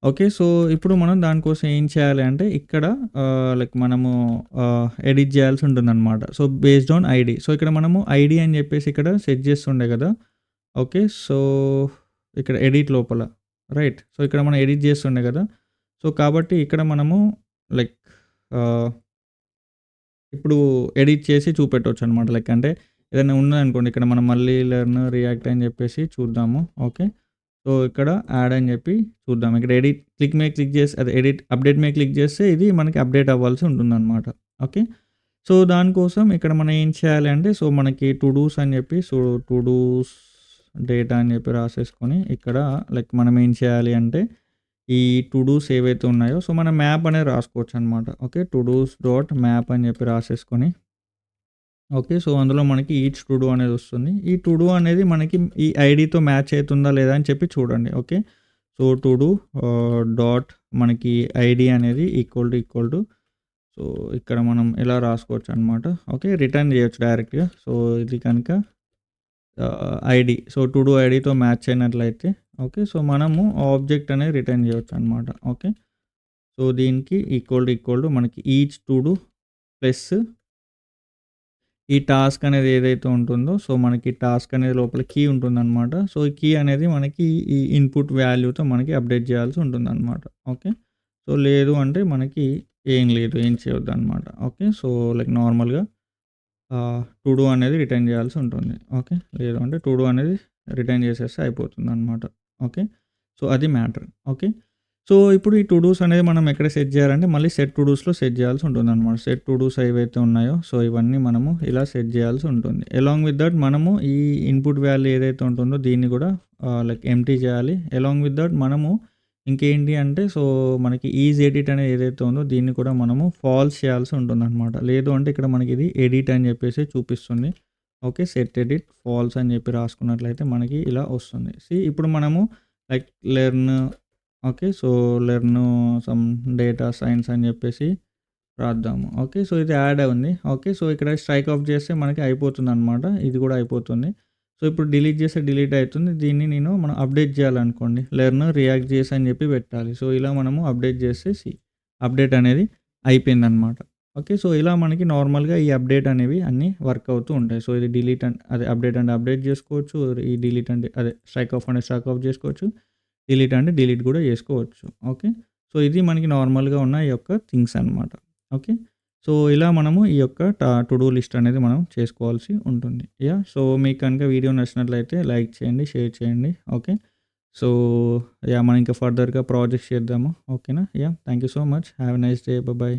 ఓకే. సో, ఇప్పుడు మనం దానికోసం ఏం చేయాలి అంటే ఇక్కడ లైక్ మనము ఎడిట్ చేయాల్సి ఉంటుందన్నమాట. So, based on ID. So, ఇక్కడ మనము ఐడీ అని చెప్పేసి ఇక్కడ సెట్ చేస్తుండే కదా! ఓకే. సో, ఇక్కడ ఎడిట్ లోపల రైట్. సో, ఇక్కడ మనం ఎడిట్ చేస్తుండే కదా! సో, కాబట్టి ఇక్కడ మనము లైక్ ఇప్పుడు ఎడిట్ చేసి చూపెట్టొచ్చనమాట. లైక్ అంటే ఏదైనా ఉన్నదనుకోండి ఇక్కడ మనం మళ్ళీ లెర్న్ రియాక్ట్ అని చెప్పేసి చూద్దాము. ఓకే. సో, ఇక్కడ యాడ్ అని చెప్పి చూద్దాం. ఇక్కడ ఎడిట్ క్లిక్ మీద క్లిక్ చేసి అదే ఎడిట్ అప్డేట్ మీద క్లిక్ చేస్తే ఇది మనకి అప్డేట్ అవ్వాల్సి ఉంటుందన్నమాట. ఓకే. సో, దానికోసం ఇక్కడ మనం ఏం చేయాలి అంటే, సో, మనకి టు డూస్ అని చెప్పి సో, టు డూస్ డేటా అని చెప్పి రాసేసుకొని ఇక్కడ లైక్ మనం ఏం చేయాలి అంటే, ఈ టు డూస్ ఏవైతే ఉన్నాయో సో, మనం మ్యాప్ అనేది రాసుకోవచ్చనమాట. Okay. To dos dot map అని చెప్పి రాసేసుకొని ఓకే. సో, అందులో మనకి ఈచ్ టు డూ అనేది వస్తుంది. ఈ టు డూ అనేది మనకి ఈ ఐడీతో మ్యాచ్ అయితుందా లేదా అని చెప్పి చూడండి. Okay. So, to do dot మనకి ఐడీ అనేది ఈక్వల్ టు సో, ఇక్కడ మనం ఇలా రాసుకోవచ్చనమాట. ఓకే. రిటర్న్ చేయొచ్చు డైరెక్ట్‌గా. సో, ఇది కనుక ఐడీ. సో, టు డూ ఐడీతో మ్యాచ్ అయినట్లయితే ఓకే. సో, మనము ఆబ్జెక్ట్ అనేది రిటర్న్ చేయొచ్చనమాట. ఓకే. సో, దీనికి ఈక్వల్ టు మనకి ఈచ్ టు డూ ప్లస్ ఈ టాస్క్ అనేది ఏదైతే ఉంటుందో సో, మనకి టాస్క్ అనేది లోపల కీ ఉంటుందనమాట. సో, ఈ కీ అనేది మనకి ఈ ఇన్‌పుట్ వాల్యూతో మనకి అప్డేట్ చేయాల్సి ఉంటుందనమాట. ఓకే. సో, లేదు అంటే మనకి ఏం లేదు. ఏం చేయొద్దనమాట. ఓకే. సో, లైక్ నార్మల్‌గా టు డూ అనేది రిటర్న్ చేయాల్సి ఉంటుంది. ఓకే. లేదు అంటే టు డూ అనేది రిటర్న్ చేసేస్తే అయిపోతుందనమాట. ఓకే. సో, అది మ్యాటర్. ఓకే. సో, ఇప్పుడు ఈ టు డూస్ అనేది మనం ఎక్కడ సెట్ చేయాలంటే మళ్ళీ సెట్ టు డూస్‌లో సెట్ చేయాల్సి ఉంటుందనమాట. సెట్ టు డూస్ ఏవైతే ఉన్నాయో సో, ఇవన్నీ మనము ఇలా సెట్ చేయాల్సి ఉంటుంది. అలాంగ్ విత్ దట్ మనము ఈ ఇన్‌పుట్ వాల్యూ ఏదైతే ఉంటుందో దీన్ని కూడా లైక్ ఎంప్టీ చేయాలి. అలాంగ్ విత్ దట్ మనము ఇంకేంటి అంటే సో, మనకి ఈజ్ ఎడిట్ అనేది ఏదైతే ఉందో దీన్ని కూడా మనము ఫాల్స్ చేయాల్సి ఉంటుందనమాట. లేదు అంటే ఇక్కడ మనకి ఇది ఎడిట్ అని చెప్పేసి చూపిస్తుంది. ఓకే. సెట్ ఎడిట్ ఫాల్స్ అని చెప్పి రాసుకున్నట్లయితే మనకి ఇలా వస్తుంది. ఇప్పుడు మనము like learn okay. So, learn some data science అని చెప్పేసి రాద్దాము. ఓకే. సో, ఇది యాడ్ ఉంది. ఓకే. సో, ఇక్కడ స్ట్రైక్ ఆఫ్ చేస్తే మనకి అయిపోతుందనమాట. ఇది కూడా అయిపోతుంది. సో, ఇప్పుడు డిలీట్ చేస్తే డిలీట్ అయితుంది. దీన్ని మనం అప్డేట్ చేయాలనుకోండి. లెర్న్ రియాక్ట్ జేఎస్ అని చెప్పి పెట్టాలి. సో, ఇలా మనము అప్డేట్ చేసేసి అప్డేట్ అనేది అయిపోయిందనమాట. ఓకే. సో, ఇలా మనకి నార్మల్‌గా ఈ అప్డేట్ అనేవి అన్నీ వర్క్ అవుతూ ఉంటాయి. సో, ఇది డిలీట్ అదే అప్డేట్ అంటే అప్డేట్ చేసుకోవచ్చు. ఈ డిలీట్ అంటే అదే స్ట్రైక్ ఆఫ్ అంటే స్ట్రైక్ ఆఫ్ చేసుకోవచ్చు. డిలీట్ అంటే డిలీట్ కూడా చేసుకోవచ్చు. ఓకే. సో, ఇది మనకి నార్మల్‌గా ఉన్న ఈ యొక్క థింగ్స్ అనమాట. ఓకే. సో, ఇలా మనము ఈ యొక్క టు డూ లిస్ట్ అనేది మనం చేసుకోవాల్సి ఉంటుంది. యాహ్! సో, మీకు కనుక వీడియో నచ్చినట్లయితే లైక్ చేయండి, షేర్ చేయండి. ఓకే. So, yeah! మనం ఇంకా ఫర్దర్‌గా ప్రాజెక్ట్స్ చేద్దాము. ఓకేనా? Yeah! Thank you so much. Have a nice day. By.